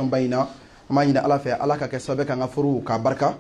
bayina ma ɲini ala fɛ ala ka kɛ sababu ka nga furu ka barika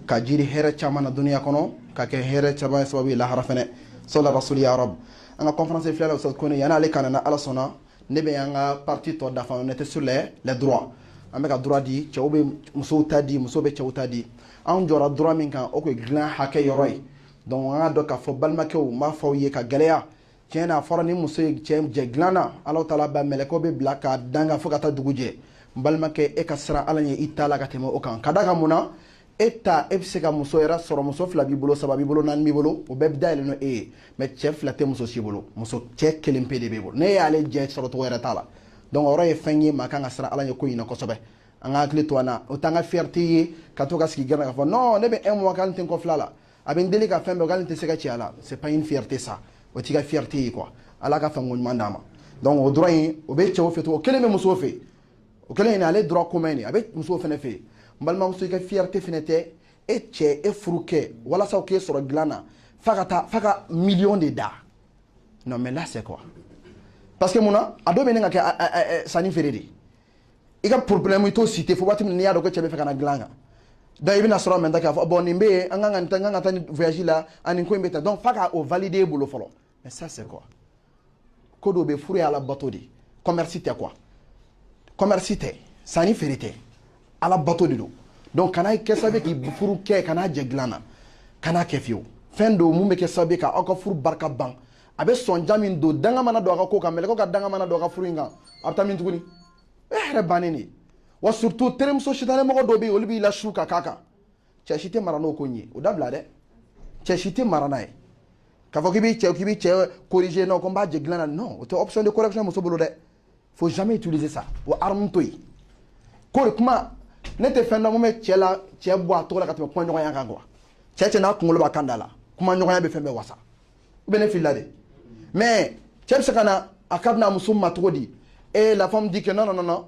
ka jiri hɛrɛ caman na duniya kɔnɔ ka kɛ hɛrɛ caman sababu ye lahara fɛnɛ sala rasul ya rab an ka conférence filɛ la ustaz Kone yana ale kana na ala sɔnna ne bɛ an ka partie tɔ dafa on était sur les droits an bɛ ka droit di cɛw bɛ musow ta di musow bɛ cɛw ta di an jɔra droit min kan o ko dilan hakɛ yɔrɔ ye donc an ka dɔn k'a fɔ balimakɛw n b'a fɔ aw ye ka gɛlɛya tiɲɛ na a fɔra ni muso ye cɛ jɛ dilan na ala taala ba mɛlɛkɛw bɛ bila ka danga fo ka taa dugu jɛ n balimakɛ e ka siran ala ɲɛ i t'a la ka tɛmɛ o kan ka da kan mun na e ta e bɛ se ka muso yɛrɛ sɔrɔ muso fila b'i bolo saba b'i bolo naani b'i bolo o bɛɛ dayɛlɛn n'o e ye mais cɛ fila tɛ muso si bolo muso cɛ kelen pe de b'i bolo ne y'ale jɛ sɔrɔ cogo yɛrɛ t'a la donc o yɔrɔ ye fɛn ye maa kan ka siran ala ɲɛ ko in na kosɛbɛ an ka hakili to an na o t'an ka fierté ye ka to ka sigi gɛrɛ k'a fɔ non ne bɛ un mois k'ale tɛ n kɔfilɛ a la a bɛ n deli ka fɛn bɛɛ k'ale tɛ se ka ci a la c'est pas une fierté ça o t'i ka fierté ye quoi ala ka fɛn ko ɲuman d'a ma donc o dɔrɔn in o bɛ cɛw fɛ cogo kelen bɛ musow fɛ o kelen in ale droit commun a bɛ musow fɛnɛ fɛ n balimamuso i ka fierté fɛnɛ tɛ e cɛ e furu kɛ walasa k'e sɔrɔ dilan na fa ka million de da non mais là c'est quoi parce que mun na a dɔ bɛ ne ka kɛ sanni feere de i ka problème i t'o cité fo waati min n'i y'a dɔn ko cɛ bɛ fɛ ka na dilan kan donc i bɛna sɔrɔ maintenant k'a fɔ bon nin bɛ yen an kan ka taa ni voyage la ani ko in bɛ taa donc fa ka o valider e bolo fɔlɔ mais ça c'est quoi ko dɔw bɛ furu ye ala bato de commerce tɛ quoi commerce tɛ sanni feere tɛ ala bato de don donc kana kɛ sababu k'i furu kɛ kana jɛ dilan na kana kɛ fiyewu fɛn dɔw mun bɛ kɛ sababu ka aw ka furu barika ban a bɛ sɔnja min don danga mana don a ka ko kan mɛlɛkɛw ka danga mana don a ka furu in kan a bɛ taa min tuguni e yɛrɛ bannen de wa surtout terimuso sitanɛ mɔgɔ dɔw bɛ yen olu b'i la su ka k'a kan cɛ si tɛ mara n'o ko in ye o dabila dɛ cɛ si tɛ mara n'a ye k'a fɔ k'i b'i cɛ corriger non ko n b'a jɛ dilan na non o tɛ option de correction muso bolo dɛ faut jamais utiliser ça o arme to yen ko de kuma ne tɛ fɛn dɔn mun bɛ cɛ la cɛ bɔ a tɔgɔ la ka tɛmɛ kuma ɲɔgɔnya kan quoi cɛ n'a kunkolo b'a kan da la kuma ɲɔgɔnya bɛ fɛn bɛɛ wasa ou bien ne filila de mais cɛ bɛ se ka na a ka bɛna muso ma cogo di et la femme dit que non non non non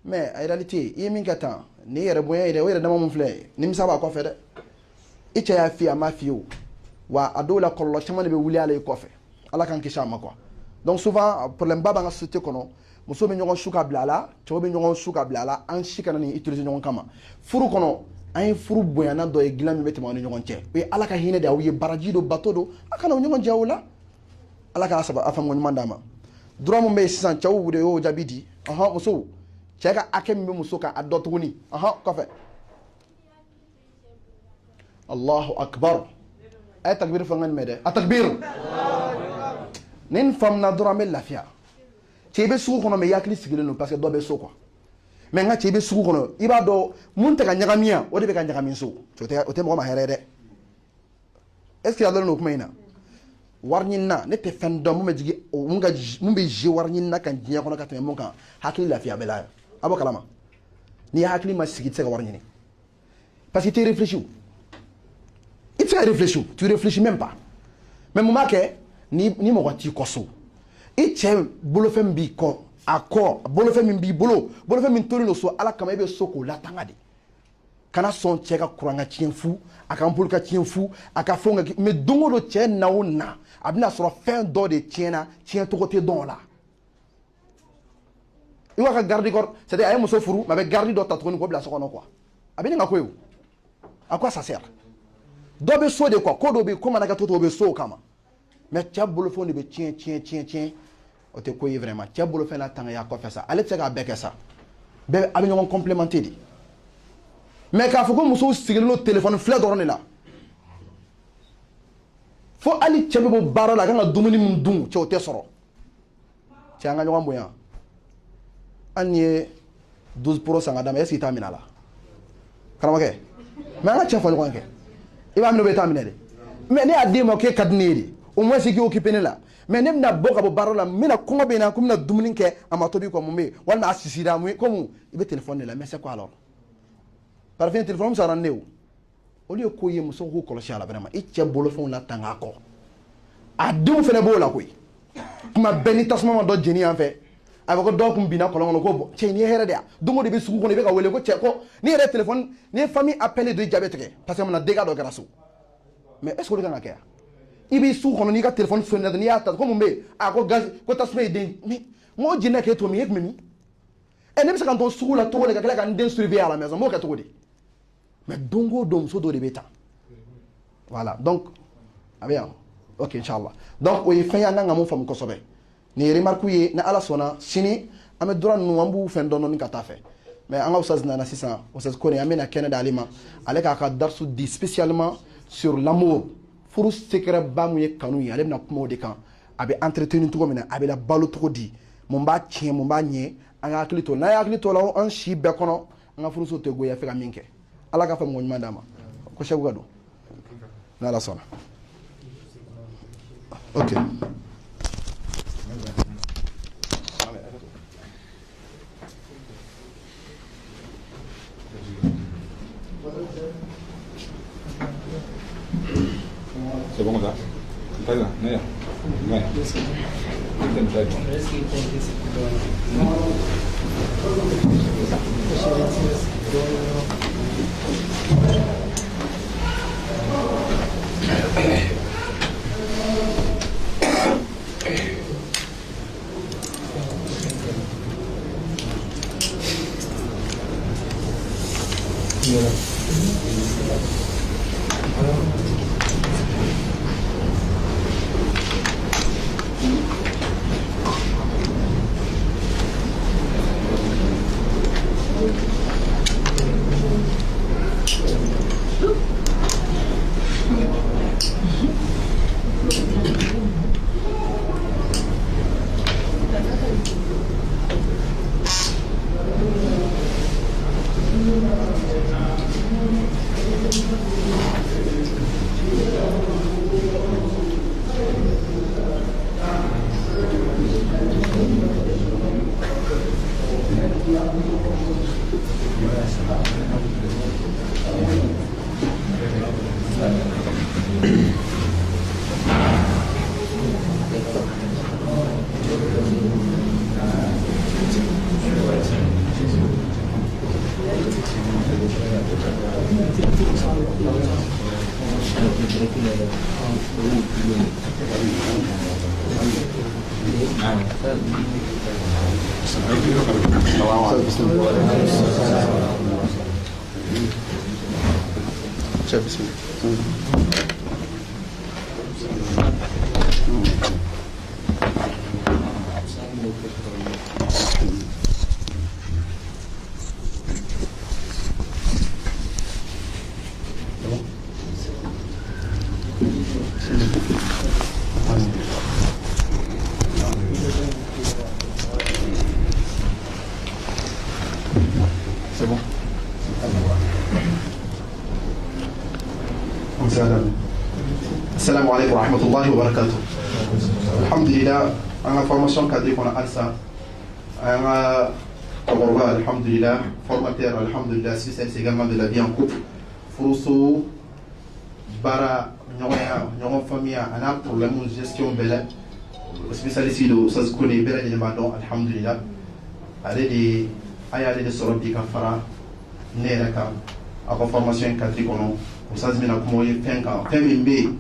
mais en réalité i ye min kɛ tan ni yɛrɛ bonya ye dɛ o yɛrɛ dama mun filɛ nimisa b'a kɔfɛ dɛ i cɛ y'a f'i ye a m'a f'i ye o wa a dɔw la kɔlɔlɔ caman de bɛ wuli ala i kɔfɛ ala k'an kisi a ma quoi donc souvent problème ba b'an ka société kɔnɔ muso bɛ ɲɔgɔn su ka bila a la cɛw bɛ ɲɔgɔn su ka bila a la an si kana nin utiliser ɲɔgɔn kama furu kɔnɔ an ye furu bonyana dɔ ye dilan min bɛ tɛmɛ aw ni ɲɔgɔn cɛ o ye ala ka hinɛ de aw ye baraji don bato don a kana o ɲɔgɔn jɛ o la ala k'a saba a faamu ɲuman d'a ma droit min bɛ yen sisan cɛw de y'o jaabi di musow cɛ ka hakɛ min bɛ muso kan a dɔ tuguni kɔfɛ allahu akbar a ye takbir fɔ n ka nin mɛn dɛ a takbir ni nin faamuna dɔrɔn an bɛ lafiya cɛ i bɛ sugu kɔnɔ mais i hakili sigilen don parce que dɔ bɛ so quoi mais n ka cɛ i bɛ sugu kɔnɔ i b'a dɔn mun tɛ ka ɲagami yan o de bɛ ka ɲagami so o tɛ mɔgɔ ma hɛrɛ ye dɛ est ce que a dɔnnen don kuma in na wari ɲini na ne tɛ fɛn dɔn mun bɛ jigin mun bɛ zi wari ɲini na kan diɲɛ kɔnɔ ka tɛmɛ mun kan hakili lafiya bɛ la a b'o kalama n'i ye hakili ma sigi i tɛ se ka wari ɲini parce que i tɛ réfléchir i tɛ se ka réfléchir tu réfléchis même pas mais mun b'a kɛ ni mɔgɔ t'i kɔ so i cɛ bolofɛn b'i kɔ a kɔ bolofɛn min b'i bolo bolofɛn min tolen don so ala kama i bɛ so k'o latanga de kana sɔn cɛ ka kuran ka tiɲɛ fu a ka bolo ka tiɲɛ fu a ka fɛnw ka mais don o don cɛ na o na a bɛna sɔrɔ fɛn dɔ de tiɲɛna tiɲɛ tɔgɔ tɛ dɔn o la i b'a ka garde corps c'est à dire a ye muso furu mais a bɛ garde dɔ ta tuguni k'o bila so kɔnɔ quoi a bɛ ne ka ko ye o à quoi ça sert dɔ bɛ so de quoi ko dɔ bɛ yen ko mana kɛ to o bɛ so o kama mais cɛ bolofɛnw de bɛ tiɲɛ o tɛ ko ye vraiment cɛ bolofɛn la tanga y'a kɔfɛ sa ale tɛ se k'a bɛɛ kɛ sa bɛɛ a bɛ ɲɔgɔn complémenter de mais k'a fɔ ko musow sigilen don téléphone filɛ dɔrɔn de la fo hali cɛ bɛ bɔ baara la a kan ka dumuni min dun cɛ o tɛ sɔrɔ cɛ an ka ɲɔgɔn bonya an ye 12% san ka d'a ma est ce que i t'a minɛ a la karamɔgɔkɛ mais an ka cɛ fɔ ɲɔgɔn kɛ i b'a minɛ o bɛ t'a minɛ dɛ mais ne y'a d'e ma k'e ka di ne ye de au moins i k'i occupé ne la mais ne bɛna bɔ ka bɔ baara la n bɛna kɔngɔ bɛ n na ko n bɛna dumuni kɛ a ma tobi quoi mun bɛ yen walima a sisira mun comme i bɛ téléphone de la mais c'est quoi alors parfait téléphone sara ne o olu ye ko ye muso k'u kɔlɔsi a la vraiment i cɛ bolofɛnw la tanga a kɔ a denw fɛnɛ b'o la koyi tuma bɛɛ ni tasuma ma dɔ jeni yan fɛ a bɛ ko dɔw kun binna kɔlɔn kɔnɔ ko bɔn cɛ nin ye hɛrɛ de ya don o de bɛ sugu kɔnɔ i bɛ ka wele ko cɛ ko ni yɛrɛ téléphone ni ye famille appelé de i jaabi tigɛ parce que mun na dégâts dɔ kɛra so mais est ce que o de kan ka kɛ yan i b'i sugu kɔnɔ n'i ka téléphone sonné n'i y'a ta ko mun bɛ yen a ko gaz ko tasuma ye den mais n ko jinɛ k'e to min e tun bɛ min et ne bɛ se ka to sugu la cogo di ka tila ka n den surveiller à la maison m'o kɛ cogo di mais don o don muso dɔ de bɛ tan voilà donc a bɛ yan ok inchallah donc o ye fɛn ye an kan ka mun faamu kosɛbɛ nin ye remarque ye ni ala sɔnna sini an bɛ droit ninnu an b'u fɛn dɔɔni ka taa fɛ mais an ka ustaz nana sisan ustaz Kone an bɛna kɛnɛ d'ale ma ale k'a ka darsu di spécialement sur l'amour furu secret ba mun ye kanu ye ale bɛna kuma o de kan a bɛ entretenu cogo min na a bɛ la balo cogo di mun b'a tiɲɛ mun b'a ɲɛ an ka hakili to n'a ye hakili to la an si bɛɛ kɔnɔ an ka furuso tɛ goya fɛ ka min kɛ ala ka faamu ɲuman d'a ma ko sɛbɛn ka don n'ala sɔnna ok C'est bon comme ça? Pas là, ouais. Ouais. Assalamu alaikum wa rahmatullahi wa barakatuh. Alhamdulillah, en la formation cadrée qu'on a ALSA, en Kaborba, alhamdulillah, formateur, alhamdulillah, spécialiste également de la vie en couple, Fourousso, Bara, Nyon famille, on a problème de gestion belle, spécialiste de ça se connaît bien les mandons, alhamdulillah, allez de sortir Kafara, Neraka, à la formation cadrée qu'on a. Usazimina kumoye fenka femimbe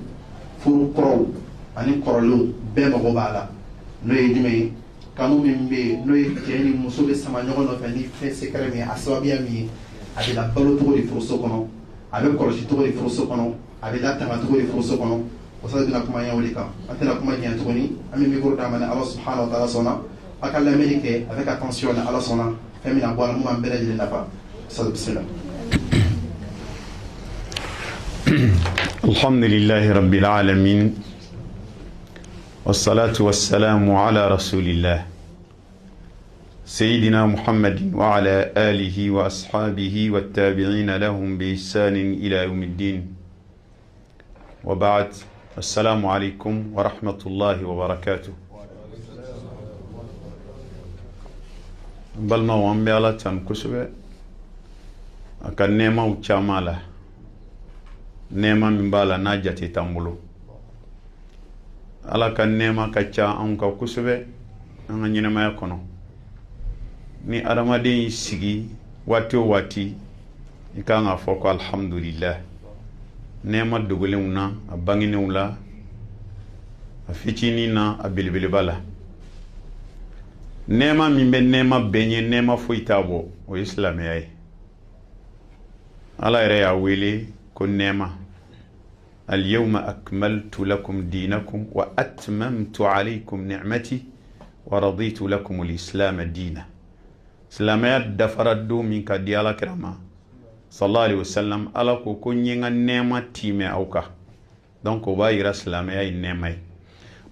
furu koro ani korolo be mago bala no yidime kanu mimbe no yiteni musobe sama nyogo no fani fe sekere mi aswabia mi abila balo to di furu kono abe koroshi to di furu kono abila tanga to di furu kono usazimina kumanya ulika atela kumanya toni ami mi gorda mana Allah subhanahu wa ta'ala sona akalla amerike avec attention Allah sona femina boala mu ambere de nafa bismillah. الحمد لله رب العالمين والصلاة والسلام على رسول الله سيدنا محمد وعلى آله وأصحابه والتابعين لهم بإحسان إلى يوم الدين وبعد السلام عليكم ورحمة الله وبركاته بل ما وان على تنكسب أكن نيما وشامالا nema min bala na jati tambulu ala kan nema kacha an ka kusube an nyina ma yakono ni adamade sigi wati o wati ikanga foko alhamdulillah nema dugulewna abanginewla afichini na abilibili bala nema min be nema benye nema foita bo o islamiya ye ala yɛrɛ y'a wele ko nema alyawma akmaltu lakum dinakum wa atmamtu alaykum ni'mati wa raditu lakum alislam dina silamaya dafara don min ka di ala kirama sallallahu alaihi wasallam ala ko ko nyenga nema time auka donc o ba yira silamaya ye nema ye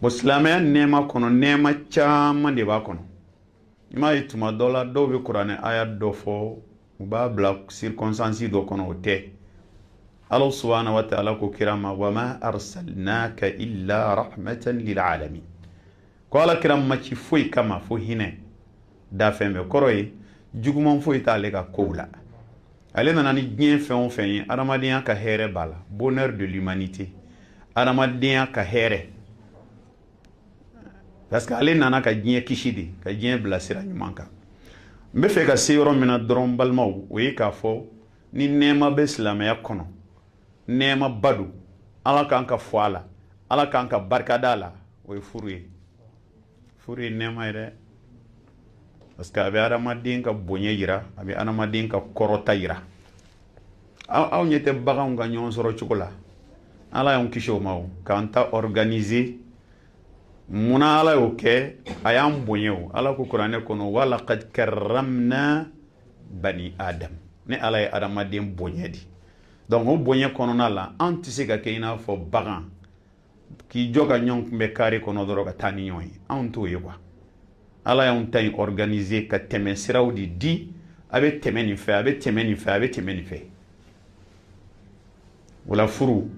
bo silamaya nema kono nema caman de b'a kono ima ye tuma dɔ la dɔw be kuranɛ aya dɔ fɔ u b'a bila circonstance dɔ kɔnɔ o tɛ Allah subhanahu wa ta'ala ko kirama wa ma arsalnaka illa rahmatan lil alamin ko ala kirama ci foyi kama fo hinɛ da fɛn bɛ kɔrɔ ye juguman foyi t'ale ka kow la ale nana ni diɲɛ fɛn o fɛn ye adamadenya ka hɛrɛ b'a la bonheur de l'humanité adamadenya ka hɛrɛ parce que ale nana ka diɲɛ kisi de ka diɲɛ bila sira ɲuman kan n bɛ fɛ ka se yɔrɔ min na dɔrɔn balimaw o ye k'a fɔ ni nɛɛma bɛ silamɛya kɔnɔ nɛɛma ba don ala k'an ka fɔ a la ala k'an ka barikada a la o ye furu ye furu ye nɛɛma ye dɛ parce que a bɛ adamaden ka bonya yira a bɛ adamaden ka kɔrɔta yira aw ɲɛ tɛ baganw ka ɲɔgɔn sɔrɔ cogo la ala y'anw kisi o ma o k'an ta organiser muna ala y'o kɛ a y'an bonya o ala ko kuranɛ kɔnɔ walaqad karramna bani adam ni ala ye adamaden bonya di donc o bonya kɔnɔna la an tɛ se ka kɛ i n'a fɔ bagan k'i jɔ ka ɲɔgɔn kunbɛ kare kɔnɔ dɔrɔn ka taa ni ɲɔgɔn ye anw t'o ye quoi ala y'anw ta in organiser ka tɛmɛ siraw de di a bɛ tɛmɛ nin fɛ a bɛ tɛmɛ nin fɛ a bɛ tɛmɛ nin fɛ o la furu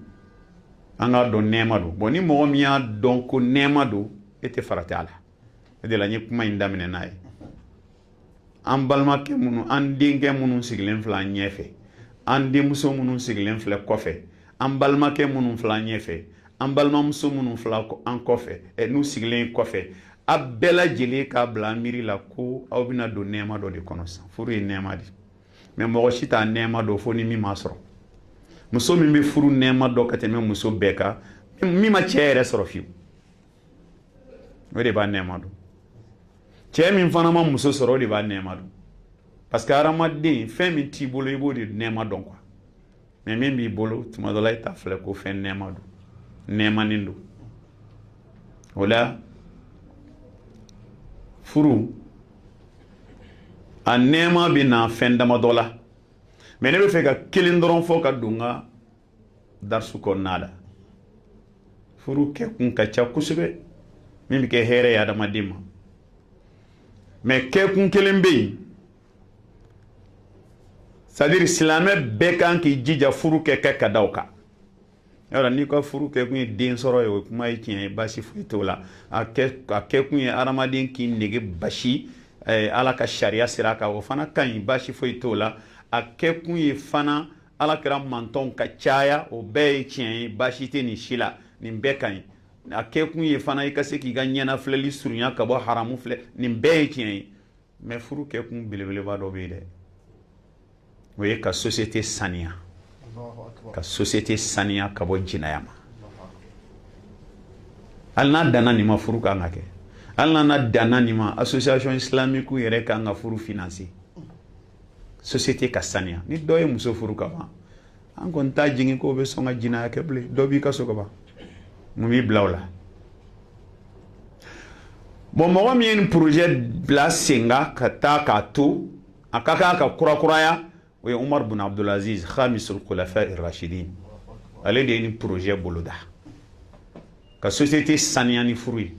an k'a dɔn nɛɛma don bon ni mɔgɔ min y'a dɔn ko nɛɛma don e tɛ farati a la o de la n ye kuma in daminɛ n'a ye an balimakɛ minnu an denkɛ minnu sigilen filɛ an ɲɛfɛ an denmuso minnu sigilen filɛ kɔfɛ an balimakɛ minnu filɛ an ɲɛfɛ an balimamuso minnu filɛ an kɔfɛ n'u sigilen kɔfɛ a bɛɛ lajɛlen k'a bila an miiri la ko aw bɛna don nɛɛma dɔ de kɔnɔ sisan furu ye nɛɛma de mais mɔgɔ si t'a nɛɛma dɔn fo ni min m'a sɔrɔ muso min bɛ furu nɛɛma dɔn ka tɛmɛ muso bɛɛ kan min ma cɛ yɛrɛ sɔrɔ fiyewu o de b'a nɛɛma dɔn cɛ min fana ma muso sɔrɔ o de b'a nɛɛma dɔn parce que hadamaden fɛn min t'i bolo i b'o de nɛɛma dɔn quoi mais min b'i bolo tuma dɔ la i t'a filɛ ko fɛn nɛɛma don nɛɛmanin don o la furu a nɛɛma bɛ na fɛn dama dɔ la mais ne bɛ fɛ ka kelen dɔrɔn fɔ ka don n ka darisu kɔnɔna la furu kɛkun ka ca kosɛbɛ min bɛ kɛ hɛrɛ ye adamaden ma mais kɛkun kelen bɛ yen c'est à dire silamɛ bɛɛ kan k'i jija furu kɛ ka da o kan yɔrɔ n'i ka furu kɛkun ye den sɔrɔ ye o kuma ye tiɲɛ ye baasi foyi t'o la a kɛkun ye adamaden k'i nege basi ala ka sariya sira kan o fana ka ɲi baasi foyi t'o la a kɛkun ye fana ala kɛra mantɔnw ka caya o bɛɛ ye tiɲɛ ye baasi tɛ nin si la nin bɛɛ ka ɲi a kɛkun ye fana i ka se k'i ka ɲɛnafilɛli surunya ka bɔ haramu filɛ nin bɛɛ ye tiɲɛ ye mais furu kɛkun belebeleba dɔ bɛ yen dɛ o ye ka société saniya ka société saniya ka bɔ jinaya ma hali n'a danna nin ma furu kan ka kɛ hali n'a danna nin ma association islamique yɛrɛ kan ka furu financer société ka saniya ni dɔ ye muso furu ka ban an kɔni t'a jigin k'o bɛ sɔn ka jinaya kɛ bilen dɔ b'i ka so ka ban mun b'i bila o la bon mɔgɔ min ye nin projet bila sen kan ka taa k'a to a ka kan ka kurakuraya o ye Umar bin Abdulaziz khamisul khulafa ar-rashidin ale de ye nin projet boloda ka société saniya ni furu ye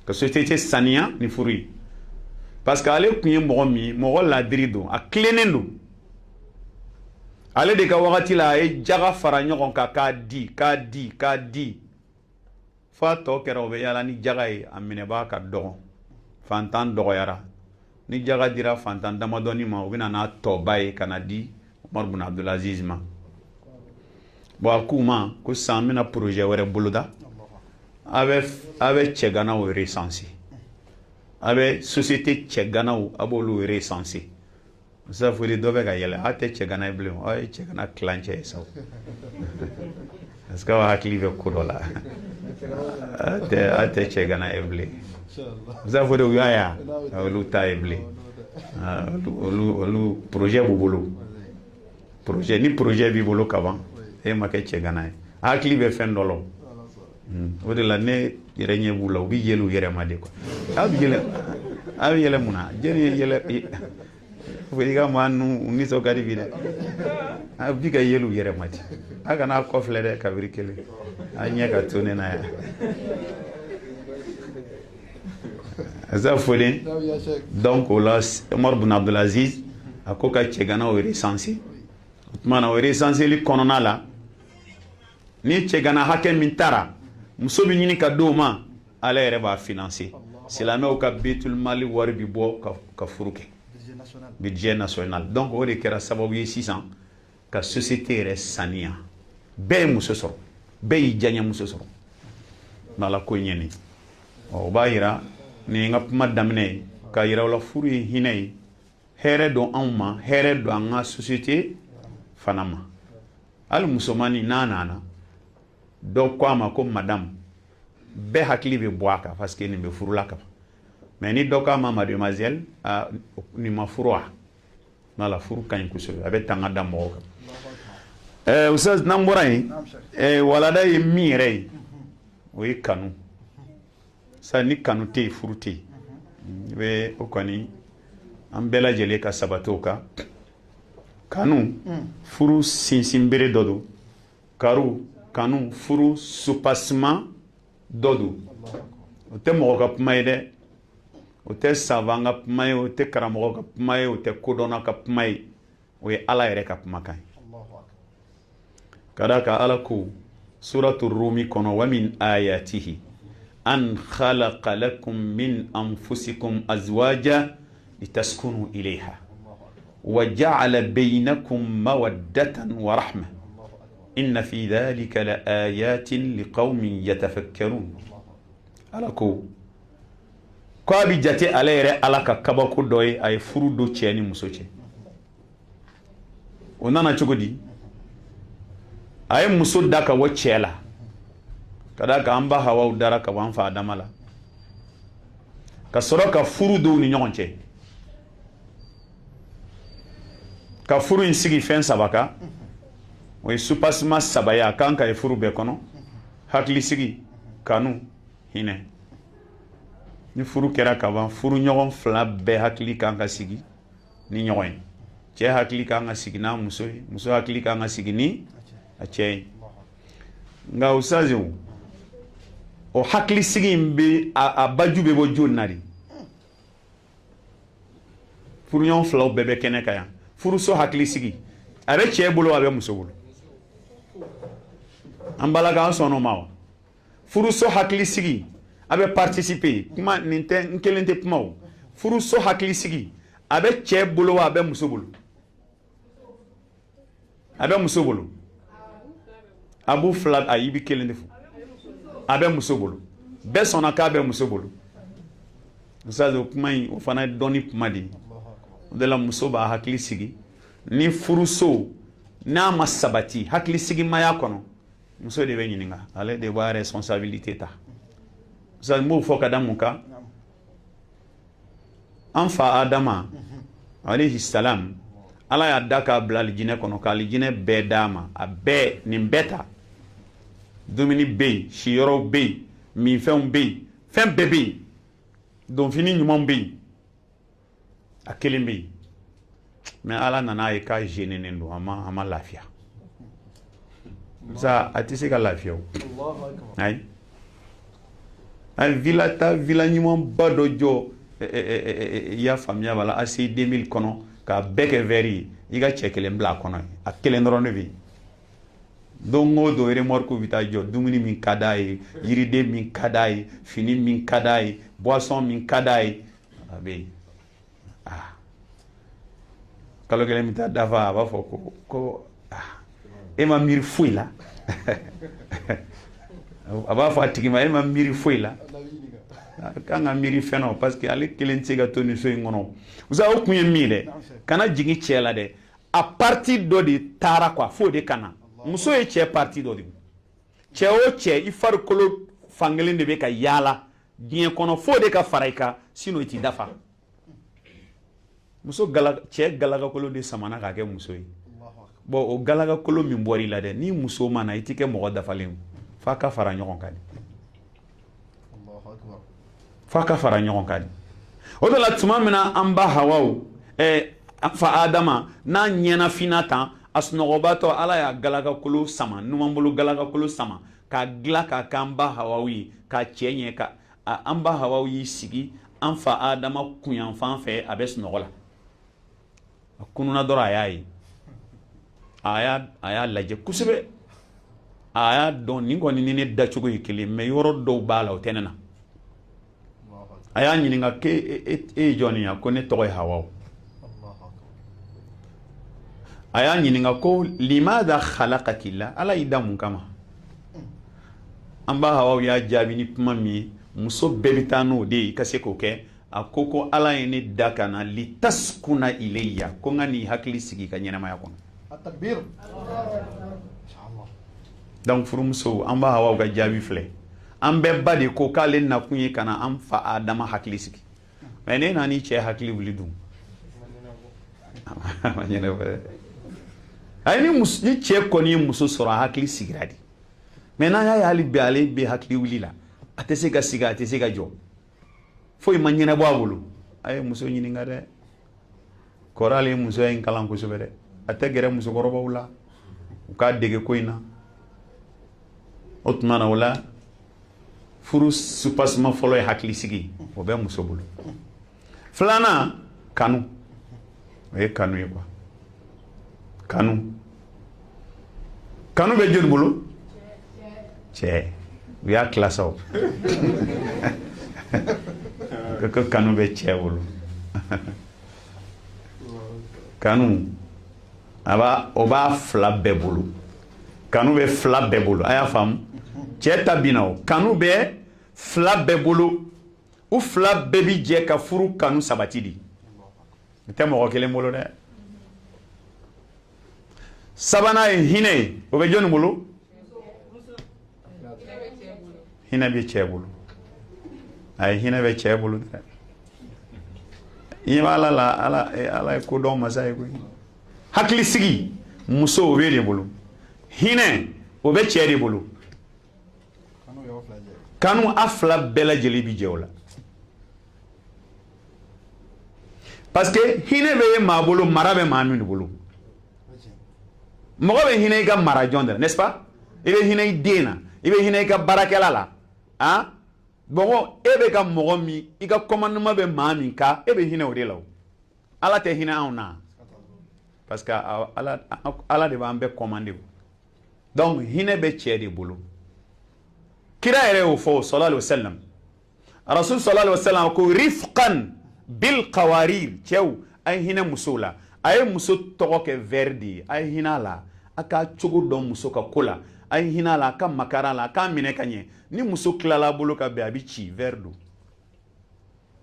ka société saniya ni furu ye parce que ale kun ye mɔgɔ min ye mɔgɔ ladiri don a tilennen don ale de ka wagati la a ye jaga fara ɲɔgɔn kan k'a di f'a tɔ kɛra o bɛ yala ni jaga ye a minɛbaa ka dɔgɔn fantan dɔgɔyara ni jaga dira fantan damadɔni ma o bɛ na n'a tɔba ye ka na di Umar bin Abdulaziz ma bon a k'u ma ko sisan n bɛna projet wɛrɛ boloda a bɛ cɛganaw recenser a bɛ société cɛganaw a b'olu recenser musa foli dɔ bɛ ka yɛlɛ a tɛ cɛgana ye bilen a ye cɛgana tilancɛ ye sa est-ce que aw hakili bɛ ko dɔ la a tɛ cɛgana ye bilen za fo de yaya olu taible olu projet bu bolo projet ni projet bi bolo kaban e ma ke chegana akli be fen dolo o de la ne yere nye bula bi yelu yere ma de ko ab yele muna jeni yele fo diga manu ni so gadi bi de ab diga yelu yere ma ti aga na ko fle de kabiri kele anya ka tone na ya za fodin donc là Omar bin Abdul Aziz akoka chegana o recensé mana o recensé li konona la ni chegana hakem mintara muso bi nyini ka doma ala yere ba financer silame o ka betul mali wari bi bo ka furuke budget national donc o de kera sababu yi 600 ka société re sania be muso soro be janya muso soro mala ko nyeni o bayira ni nga kuma damne ka yira wala furu hinay here do anma here do anga société fanama al musomani nana do kwa ma ko madame be hakli be boaka parce que ni be furu la ka mais ni do ka ma mademoiselle ni ma furwa na la furu kan ku so abe tanga damo ka ustaz namboray wala day mire o kanu sa ni kanu te furuti be o kani an bela jele ka sabatoka kanu furu sinsimbere dodo karu kanu furu supasma dodo o te mo ka pmaide o te savanga pmai o te karamo ka pmai o te kodona ka pmai o ye ala yere ka pmakai kadaka alaku suratul rumi kono wa min ayatihi أن خلق لكم من أنفسكم أزواجا لتسكنوا إليها وجعل بينكم مودة ورحمة إن في ذلك لآيات لقوم يتفكرون ألكو كابي جاتي عليه ألكا كباكو دوي أي فرودو تشيني مسوچي ونانا چوكو دي أي مسود داكا وچيلا kada ka amba hawa udara ka wan fa adamala ka soro ka furu do ni nyonche ka furu insigi fen sabaka o supasma sabaya kan ka furu be kono hakli sigi kanu hine ni furu kera ka wan furu nyogon fla be hakli kan ka sigi ni nyogon che hakli kan ka sigi na muso hakli kan ka sigi ni a che nga usazi o hakli sigi mbe a bajube bo jonnari furu nyon flaw bebe kene kaya furu so hakli sigi abe chebolo abe musobolo ambala ga sono mawo furu so hakli sigi abe participer kuma ninte nkelente pmawo furu so hakli sigi abe chebolo abe musobolo abu flat ayibi kelende fu abe musobolo be sona ka abe musobolo usazo kumai ufana doni pumadi de la musoba hakli sigi ni furuso na masabati hakli sigi maya kono muso de benyinga ale de ba responsabilité ta usazo mo foka damuka anfa adama alayhi salam ala ya daka blal jine kono kali jine be dama abe ni beta domini be shiyoro be mi fem be fem bebe don fini nyumon be akelen be mais ala nana e ka jene nendo ama lafia za atisi ka lafia Allahu akbar ay villa nyumon bado jo ya famia bala asi 2000 kono ka beke veri iga chekelen bla kono akelen ronevi dongo do ere morko vita jo dumuni min kadai yiride min kadai fini min kadai boisson min kadai abe kalo kele mita dava ba foko ko ema mir fuila aba fatiki ma ema mir fuila kanga miri feno parce que ale kelen tiga toni so ngono uza okunye mire kana jigi chela de a partir do di tara kwa fo de kana muso e che parti do di che o che ifar kolo fangelin de be ka yala diɲɛ kɔnɔ fo de ka fara i kan sinon i ti dafa muso cɛ galagakolo de samana k'a kɛ muso ye bon o galagakolo min bɔr'i la dɛ ni muso ma na i ti kɛ mɔgɔ dafalen f'a ka fara ɲɔgɔn kan f'a ka fara ɲɔgɔn kan o de la tuma min na an ba Hawaw fa Adama n'a ɲɛna fina tan a sunɔgɔbatɔ Ala y'a galagakolo sama numanbolo galagakolo sama k'a dilan k'a k'an ba Hawaw ye k'a cɛ ɲɛ ka an ba Hawaw y'i sigi an fa Adama kunyanfan fɛ a bɛ sunɔgɔ la a kununa dɔrɔn a y'a ye a y'a lajɛ kosɛbɛ a y'a dɔn nin kɔni ni ne dacogo ye kelen mais yɔrɔ dɔw b'a la o tɛ ne na a y'a ɲininka k'e ye jɔn ye ko ne tɔgɔ ye Hawaw a y'a ɲininka ko limada khalaqaki la Ala y'i da mun kama an ba Hawaw y'a jaabi ni kuma min ye muso bɛɛ bɛ taa n'o de ye ka se k'o kɛ a ko Ala ye ne da ka na li taskuna ilayya ko n ka n'i hakili sigi ka ɲɛnamaya kɔnɔ donc furumuso an ba Hawaw ka jaabi filɛ an bɛɛ ba de ko k'ale nakun ye ka na an fa Adama hakili sigi mais ne nan'i cɛ hakili wuli dun ma ɲɛnabɔ ayi ni cɛ kɔni ye muso sɔrɔ a hakili sigira de mais n'a y'a ye hali bi ale bɛ hakili wuli la a tɛ se ka sigi a tɛ se ka jɔ foyi ma ɲɛnabɔ a bolo a ye muso ɲininka dɛ kɔrɔ ale ye musoya in kalan kosɛbɛ dɛ a tɛ gɛrɛ musokɔrɔbaw la u k'a dege ko in na o tuma na o la furu supasima fɔlɔ ye hakili sigi o bɛ muso bolo filanan kanu o ye kanu ye quoi kanu bɛ joli bolo cɛ u y'a kilasa o ko kanu bɛ cɛ bolo kanu o b'a fila bɛɛ bolo kanu bɛ fila bɛɛ bolo a y'a faamu cɛ ta binna o kanu bɛ fila bɛɛ bolo u fila bɛɛ bi jɛ ka furu kanu sabati di o tɛ mɔgɔ kelen bolo dɛ sabanan ye hinɛ ye o bɛ jɔnni bolo hinɛ bɛ cɛ bolo ayi hinɛ bɛ cɛ bolo dɛ i b'a ala ye kodɔn masa ye koyi hakili sigi muso o bɛ de bolo hinɛ o bɛ cɛ de bolo kanu a fila bɛɛ lajɛlen bi jɛ o la parce que hinɛ bɛ ye maa bolo mara bɛ maa min bolo mɔgɔ bɛ hinɛ i ka mara jɔn de la n'est-ce pas i bɛ hinɛ i den na i bɛ hinɛ i ka baarakɛla la bɔn e bɛ ka mɔgɔ min i ka commandement bɛ maa min kan e bɛ hinɛ o de la o ala tɛ hinɛ anw na parce que ala de b'an bɛɛ commandé donc hinɛ bɛ cɛ de bolo kira yɛrɛ y'o fɔ sallallahu alaihi wasallam rasul sallallahu alaihi wasallam ko rifqan bil qawarir cɛw a ye hinɛ musow la a ye muso tɔgɔ kɛ verre de ye a ye hinɛ a la a k'a cogo dɔn muso ka ko la a ye hinɛ a la a ka makara a la a k'a minɛ ka ɲɛ ni muso tilala a bolo ka bɛn a bɛ ci verre don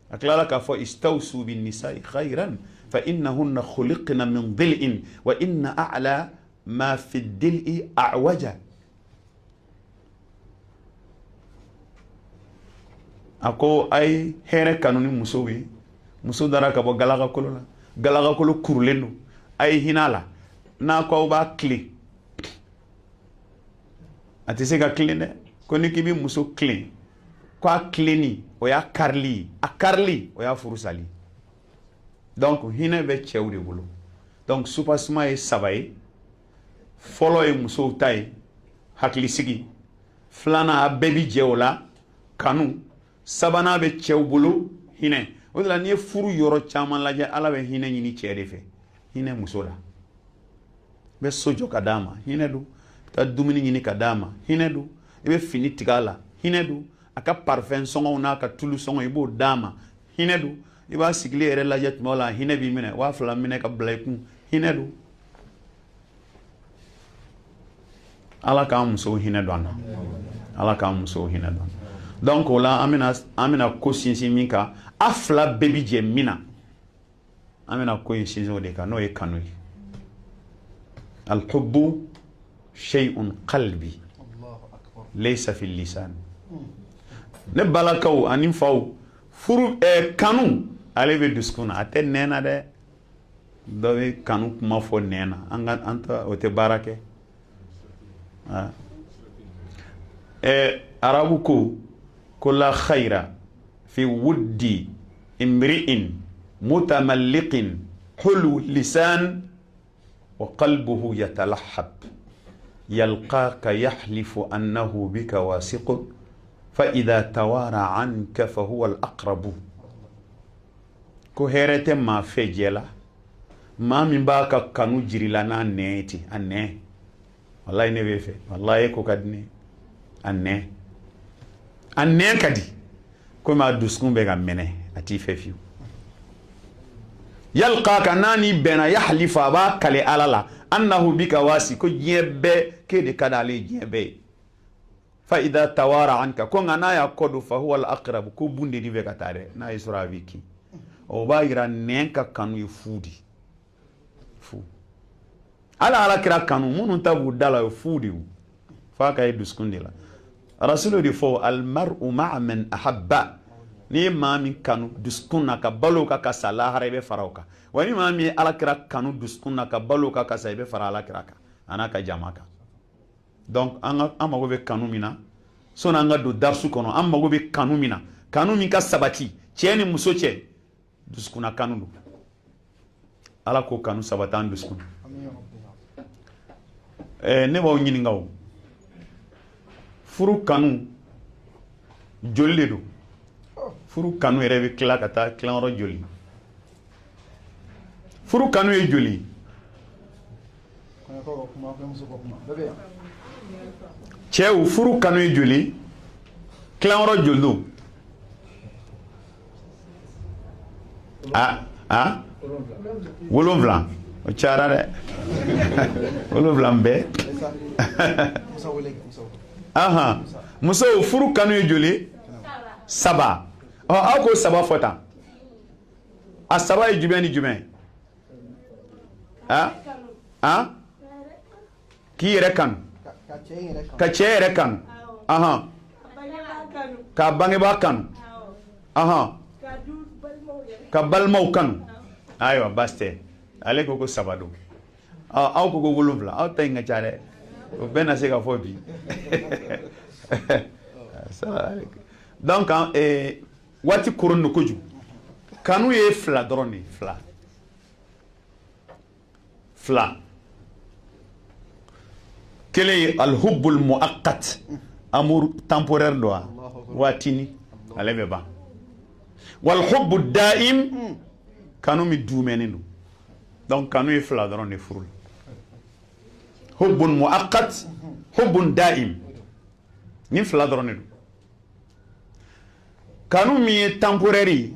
a tilala k'a fɔ istawsu bin nisa'i khayran fa innahunna khuliqna min dhil'in wa inna a'la ma fi dhil'i a'waja a ko a ye hɛrɛ kanu ni musow ye muso dara ka bɔ galagakolo la galagakolo kurulen don a ye hinɛ a la n'a ko aw b'a tilen a tɛ se ka tilen dɛ ko ni k'i bɛ muso tilen ko a tilenni o y'a karili ye a karili o y'a furu sali donc hinɛ bɛ cɛw de bolo donc supasima ye saba ye fɔlɔ ye musow ta ye hakili sigi filanan a bɛɛ bi jɛ o la kanu sabanan bɛ cɛw bolo hinɛ o de la n'i ye furu yɔrɔ caman lajɛ ala bɛ hinɛ ɲini cɛ de fɛ hinɛ muso la i bɛ so jɔ ka d'a ma hinɛ don i bɛ taa dumuni ɲini ka d'a ma hinɛ don i bɛ fini tigɛ a la hinɛ don a ka parfɛn sɔngɔw n'a ka tulu sɔngɔ i b'o d'a ma hinɛ don i b'a sigilen yɛrɛ lajɛ tuma la hinɛ b'i minɛ waa fila minɛ ka bila i kun hinɛ don ala k'an musow hinɛ don an na ala k'an musow hinɛ don an na donc o la an bɛna ko sinsin min kan a fila bɛɛ bi jɛ min na an bɛna ko in sinsin o de kan n'o ye kanu ye alhubbu shay'un qalbi laysa fi lisan ne balakaw ani faw furu kanu ale be dusukun a tɛ nɛn na dɛ dɔ bɛ kanu kuma fɔ nɛn na an ta o tɛ baara kɛ arabu ko la khayra fi wuddi imri'in mutamalliqin hulu lisan wa qalbuhu yatalahhab yalqaka yahlifu annahu bika wasiqun fa idha tawara anka fa huwa al-aqrabu ko herete ma fejela ma min ba ka kanu jirila na neti anne wallahi ne be fe wallahi ko kadni anne kadi ko ma duskun be ga mene ati fe fiu yalqaka nani bena yahlifa ba kale alala annahu bika wasi ko jebe ke de kadale jebe fa idha tawara anka ko ngana ya kodu fa huwa al-aqrab ko bunde di be katare na isra wiki o ba ira nenka kanu yufudi fu ala kira kanu munun tabu dala yufudi fa ka duskundila rasulu di fo al mar'u ma'a man ahabba ni ma min kanu duskunna ka balo ka sala harebe farauka wani ma mi ala kira kanu duskunna ka balo ka saibe fara ala kira ka anaka jamaka donc amago be kanu mina sona nga do darsu kono amago be kanu mina kanu min ka sabati ceni muso ce duskuna kanu ala ko kanu sabatan duskuna ne ba nyini ngaw furu kanu jolle do furu kanu yɛrɛ bɛ tila ka taa tilayɔrɔ joli furu kanu ye joli cɛw furu kanu ye joli tilayɔrɔ joli do wolonwula o cayara dɛ wolonwula bɛɛ muso furu kanu ye joli saba aw ko saba fota a saba ye jumɛn ni jumɛn k'i yɛrɛ kanu ka cɛ yɛrɛ kanu ka bangebaa kanu ka balimaw kanu ayiwa baasi tɛ ale ko saba don aw ko wolonwula aw ta in ka ca dɛ o bɛɛ na se ka fɔ bi donc waati koron no koju kanu ye fila dɔrɔn de fila kelen ye alhubbul muaqqat amour temporaire do waatini ale bɛ ban wal hubbu daim kanu mi dumɛnen do donc kanu ye fila dɔrɔn de furu hubbun muaqqat hubbun daim ni fila dɔrɔn de do kanu min ye temporaire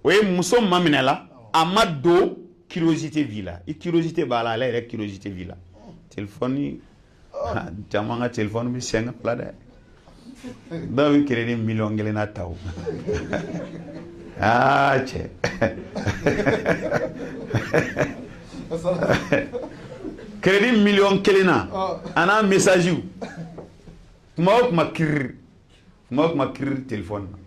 o ye muso maminɛ la a ma don curiosité vie la i curiosité b'a la ale yɛrɛ curiosité vie la téléphone caman ka téléphone bi sɛŋɛ fila dɛ dɔw bɛ crédit miliyɔn kelen na ta o cɛ crédit miliyɔn kelen na a n'a message kuma o kuma kirir téléphone na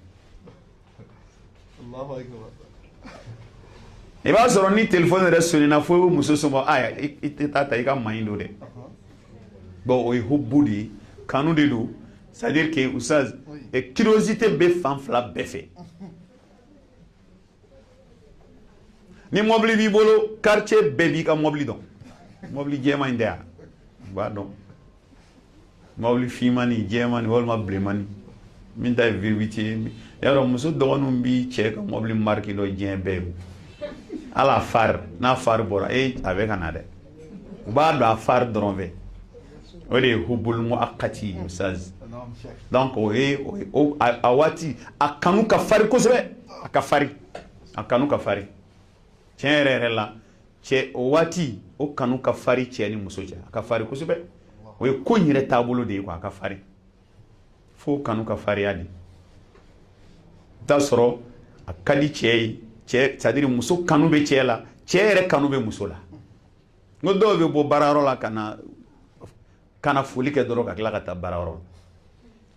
i b'a sɔrɔ ni téléphone yɛrɛ sonnina fo muso sɔnbɔ i tɛ taa ta i ka maɲi do dɛ bon o ye hubbu de ye kanu de do c'est à dire que oustaz curiosité bɛ fan fila bɛɛ fɛ ni mobili b'i bolo quartier bɛɛ b'i ka mobili dɔn mobili jɛman in tɛ yan u b'a dɔn mobili finmani jɛmani walima bilenmani min ta ye vérité ye yarɔ muso dɔgɔninw bi cɛ ka mobili marque dɔ diɲɛ bɛɛ ye ala far n'a far bɔra a bɛ ka na dɛ u b'a dɔn a far dɔrɔn fɛ o de ye hubbul muaqqati ustaz donc o ye a waati a kanu ka fari kosɛbɛ a kanu ka fari tiɲɛ yɛrɛ yɛrɛ la cɛ o waati o kanu ka fari cɛ ni muso cɛ a ka fari kosɛbɛ o ye ko in yɛrɛ taabolo de ye quoi a ka fari fo kanu ka fariya de t'a sɔrɔ a ka di cɛ ye cɛ c'est à dire muso kanu bɛ cɛ la cɛ yɛrɛ kanu bɛ muso la n ko dɔw bɛ bɔ baarayɔrɔ la ka na foli kɛ dɔrɔn ka tila ka taa baarayɔrɔ la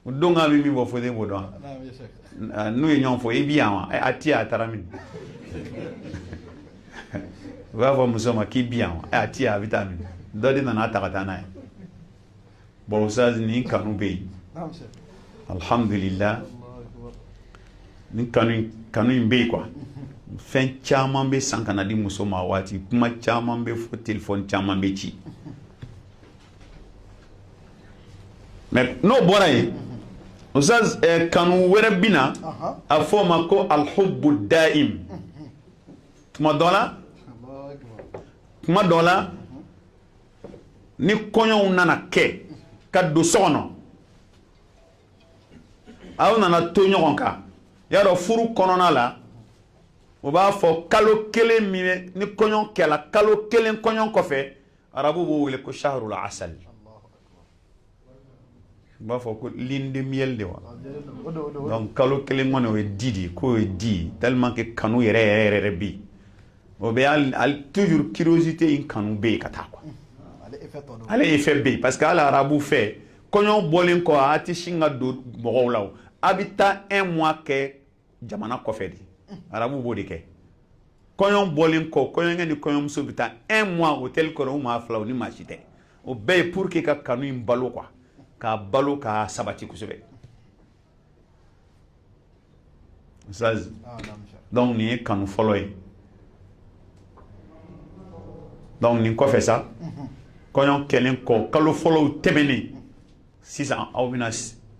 don ga mi bo fo de bo don nu ye nyon fo e bien wa atia taramin va vo musoma ki bien wa atia vitamine do de na ta kata na bo usaz ni kanu be alhamdulillah ni kanu be quoi fen caman be san kana di muso ma waati kuma caman be fo téléphone caman be ci mais no bora yi usaz kanu wera bina a fo ma ko al hubbu daim tuma dola ni konyo nana ke ka do sono aw nana to ɲɔgɔn kan ya do furu kɔnɔna la o b'a fɔ kalo kelen min ni kɔɲɔ kɛla kalo kelen kɔɲɔ kɔfɛ arabu b'o wele ko shahrul asal u b'a fɔ ko lune de miel de wa donc kalo kelen kɔni o ye di de k'o ye di tellement que kanu yɛrɛ bi o bɛ al toujours curiosité in kanu bɛ yen ka taa quoi ale effet bɛ yen parce que hali arabu fɛ kɔɲɔ bɔlen kɔ a tɛ sin ka don mɔgɔw la o a bɛ taa 1 mois kɛ jamana kɔfɛ de arabu b'o de kɛ kɔɲɔ bɔlen kɔ kɔɲɔkɛ ni kɔɲɔmuso bɛ taa 1 mois hôtel kɔnɔ u maa fila o ni maa si tɛ o bɛɛ ye pour que ka kanu in balo quoi k'a balo k'a sabati kosɛbɛ donc nin ye kanu fɔlɔ ye donc nin kɔfɛ sa kɔɲɔ kɛlen kɔ kalo fɔlɔw tɛmɛnen sisan aw bɛna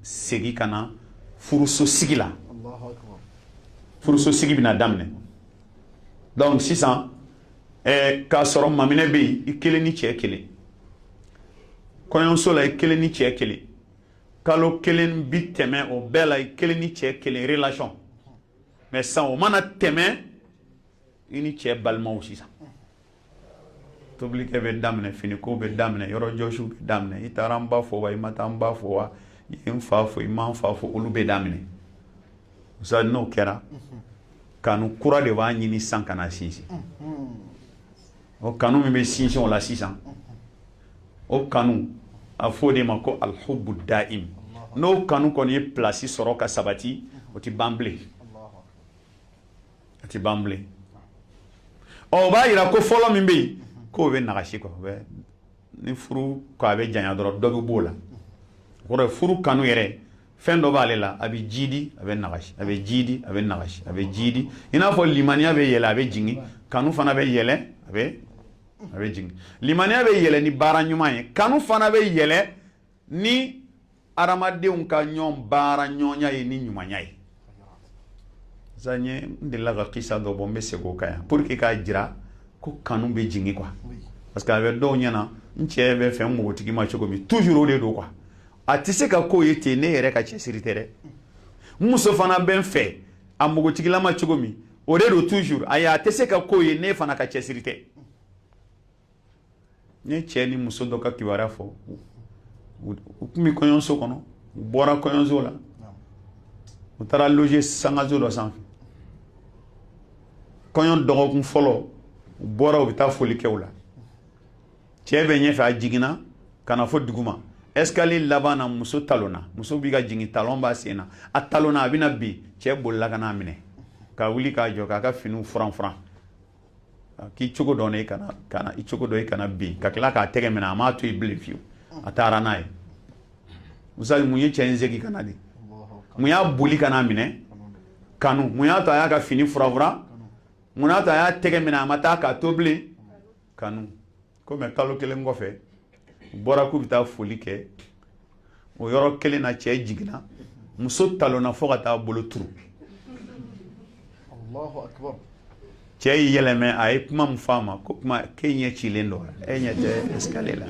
segin ka na furuso sigi la furuso sigi bɛna daminɛ donc sisan k'a sɔrɔ maminɛ bɛ yen i kelen ni cɛ kelen kɔɲɔmuso la i kelen ni cɛ kelen kalo kelen bi tɛmɛ o bɛɛ la i kelen ni cɛ kelen relation mais sisan o mana tɛmɛ i ni cɛ balimaw sisan tobilikɛ bɛ daminɛ finiko bɛ daminɛ yɔrɔ jɔsiw bɛ daminɛ i taara n ba fɔ wa i ma taa n ba fɔ wa i ye n fa fɔ i ma n fa fɔ olu bɛ daminɛ sa n'o kɛra kanu kura de b'a ɲini sisan ka na sinsin o kanu min bɛ sinsin o la sisan o kanu a fɔ o de ma ko alhubu daim n'o kanu kɔni ye place sɔrɔ ka sabati o tɛ ban bilen o tɛ ban bilen o b'a yira ko fɔlɔ min bɛ yen k'o bɛ nagasi quoi ni furu ko a bɛ janya dɔrɔn dɔ bɛ b'o la o kɔrɔ furu kanu yɛrɛ fɛn dɔ b'ale la a bɛ jidi a bɛ nagasi a bɛ jidi a bɛ nagasi a bɛ jidi i n'a fɔ limaniya bɛ yɛlɛ a bɛ jigin kanu fana bɛ yɛlɛ a bɛ jigin limaniya bɛ yɛlɛ ni baara ɲuman ye kanu fana bɛ yɛlɛ ni adamadenw ka ɲɔgɔn baara ɲɔgɔnya ye ni ɲumanya ye sisan n delila ka kisa dɔ bɔ n bɛ segin o kan yan pour que k'a jira ko kanu bɛ jigin quoi parce que a bɛ dɔw ɲɛna n cɛ bɛ fɛn npogotigi ma cogo min toujours o de don quoi a tɛ se ka k'o ye ten ne yɛrɛ ka cɛsiri tɛ dɛ muso fana bɛ n fɛ a npogotigilama cogo min o de don toujours ayi a tɛ se ka k'o ye ne fana ka cɛsiri tɛ n ye cɛ ni muso dɔ ka kibaruya fɔ u tun bɛ kɔɲɔso kɔnɔ u bɔra kɔɲɔso la u taara loger sangaso dɔ sanfɛ kɔɲɔ dɔgɔkun fɔlɔ u bɔra u bɛ taa foli kɛ u la cɛ bɛ ɲɛfɛ a jiginna ka na fɔ dugu ma escalier laban na muso talonna muso b'i ka jigin talon b'a sen na a talonna a bɛna bin cɛ bolila ka n'a minɛ ka wuli k'a jɔ k'a ka finiw furan furan k'i cogo dɔn i kana i cogo dɔn i kana bin ka tila k'a tɛgɛ minɛ a m'a to i bilen fiyewu a taara n'a ye misali mun ye cɛ in segin ka na de mun y'a boli ka n'a minɛ kanu mun y'a to a y'a ka fini furan furan mun y'a to a y'a tɛgɛ minɛ a ma taa k'a to bilen kanu komi kalo kelen kɔfɛ u bɔra k'u bɛ taa foli kɛ o yɔrɔ kelen na cɛ jiginna muso talonna fo ka taa bolo turu cɛ y'i yɛlɛmɛ a ye kuma min fɔ a ma ko kuma k'e ɲɛ cilen don e ɲɛ tɛ escalier la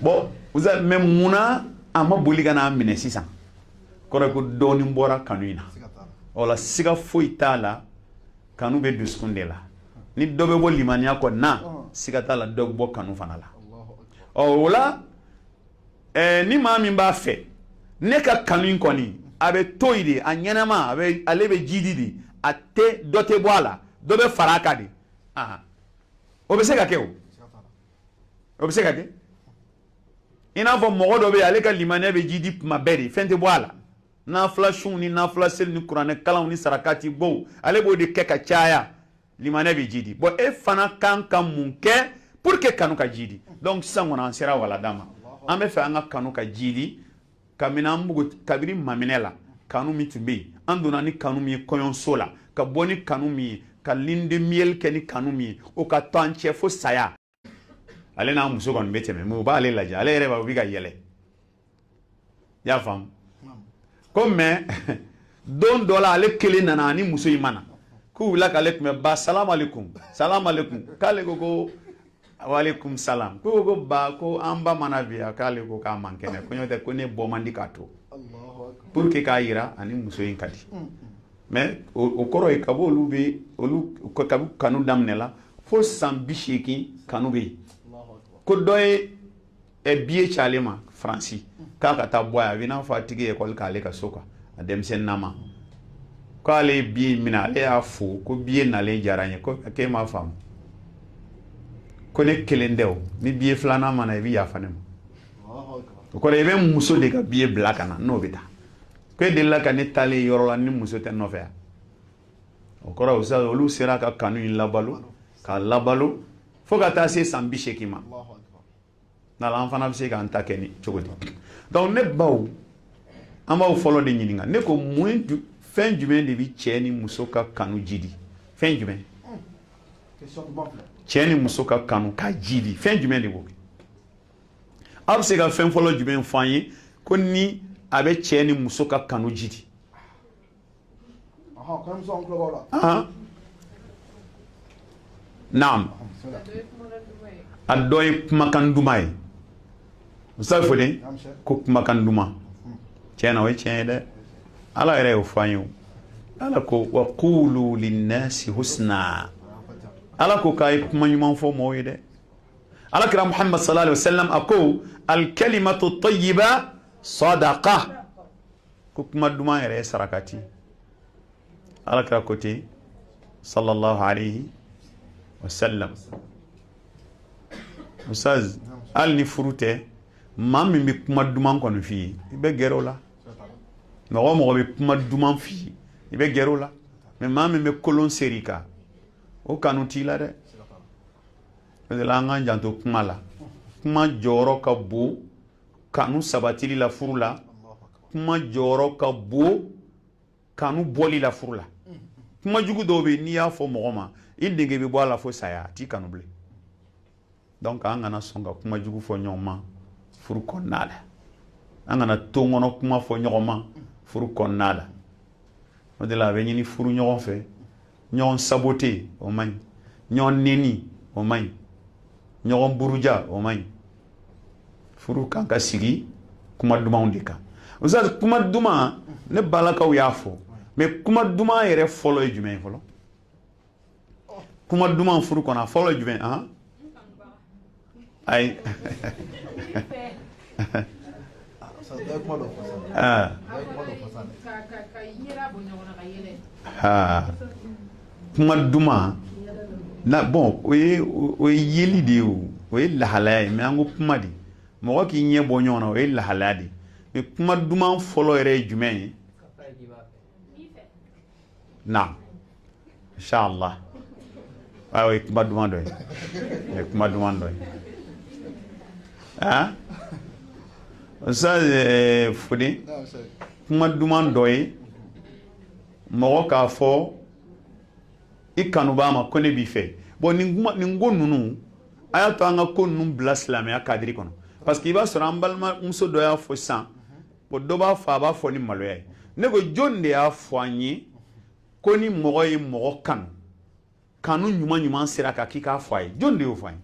bon mais munna a ma boli ka n'a minɛ sisan kɔrɔ ko dɔɔnin bɔra kanu in na o la siga foyi t'a la kanu bɛ dusukun de la ni dɔ bɛ bɔ limaniya kɔ na siga t'a la dɔ bɛ bɔ kanu fana la o la ni maa min b'a fɛ ne ka kanu in kɔni a bɛ to yen de a ɲɛnama ale bɛ jidi de a tɛ dɔ tɛ bɔ a la dɔ bɛ fara a kan de o bɛ se ka kɛ o bɛ se ka kɛ ina fo mogo do be ale ka limaniya be jidi ma beri fente bo ala na flashun ni na flasel ni qur'an kalam ni sarakati bo ale bo de ke ka chaya limaniya be jidi bo e fana kan munke pour que kanu ka jidi donc sangona sera wala dama ambe fa nga kanu ka jidi kamina mbugo kabiri maminela kanu mitumbe andona ni kanu mi koyon sola ka boni kanu mi ka linde miel ke ni kanu mi o ka tanche fo saya ale na muso kon beteme mo ba ale laja ale reba biga yele ya fam comme don dola ale kele nana ni muso imana ku wala ka alek me ba salam alaikum kale go wa alaikum salam ko go ba ko amba manavia kale go ka mankene ko nyote ko ne bo mandikato Allahu akbar pour que ka ira ani muso yin kadi mais o koro e kabo lube olu ko kabu kanu damnela fo sambishiki kanu be ko doye e biye chalema franci kaka ta boya vina fatigi école kale ka soka adem sen nama ko ale biye mina ale afu ko biye na le jaranye ko ke ma fam ko ne kelendew ni biye flana mana bi ya fanem ko le be muso de ka biye blakana no bita ko de la kan tale yorola ni muso te no fa o kora usa olu sera ka kanu in labalo ka labalo fo ka ta se sambisheki ma na l'enfant bi se ka anta keni chogodi donc ne baw amaw folo de nyininga ne ko moins du fin du men de bi cheni muso ka kanu jidi fin du men question bon cheni muso ka kanu ka jidi fin du men de bo ab se ka fin folo du men fanyi ko ni abe cheni muso ka kanu jidi aha comme ça on clo wala ah naam adoy makandumay musa fode ko makanduma chena we chede ala ere ufanyu ala ko wa qulu linnasi husna ala ko kay manyuma fo moyde ala kira muhammad sallallahu alaihi wasallam ako al kalimatu tayyiba sadaqa ko maduma ere sarakati ala kira koti sallallahu alaihi wasallam Ustaz al ni furute mami mi kuma duman kono fi ibe gero la no mo be kuma duman fi ibe gero la mais mami me kolon serika o kanu tila de la nga janto kuma la kuma joro ka bo kanu sabatili la furula kuma joro ka bo kanu boli la furula kuma jugu dobe ni ya fo mogoma indenge be bo la fo saya ti kanu ble donc an gana songa kuma jugu fo nyoma furu konnala an gana tongono kuma fo nyoma furu konnala o de la be ni furu nyon fe nyon saboté o man nyon neni o man nyon buruja o man furu kanka sigi kuma duma undika uza kuma duma ne balaka yafo mais kuma duma yere folo e jume folo kuma duma furu kona folo e jume hein ay kuma duma na bon o yeli de o la halay me ango kuma di mo ki nye bonyona o la haladi me kuma duma folo ere jume na inshallah ay kuma duma doy kuma duma doy ah ça fodi kuma duman doy mo ka fo ikanuba ma kone bi fe bon ningo nunu aya to anga ko num blaslam ya kadri kono parce qu'il va se rambalma muso doya fo san bo doba fa ba fo ni maloye ne go jonde ya fo anyi ko ni mogoy mogo kanu nyuma sira ka kika fo ay jonde o fo ay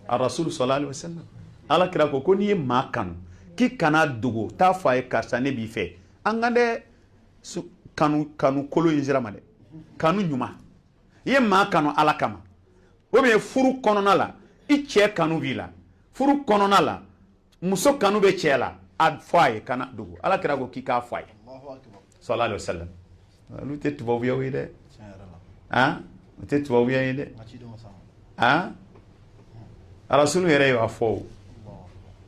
الرسول صلى الله عليه وسلم ala kira ko ko ni ma kanu ki kana dogo ta fa e karsa ne bi fe angande kanu kolo yinjira made kanu nyuma ye ma kanu ala kama o be furu konona la i che kanu vila furu konona la muso kanu be chela ad fa e kana dogo ala kira ko ki ka fa e Allahu akbar sallallahu alaihi wasallam lu te tubo biyo ide ah te tubo biyo ide ah Rasul yere yo afo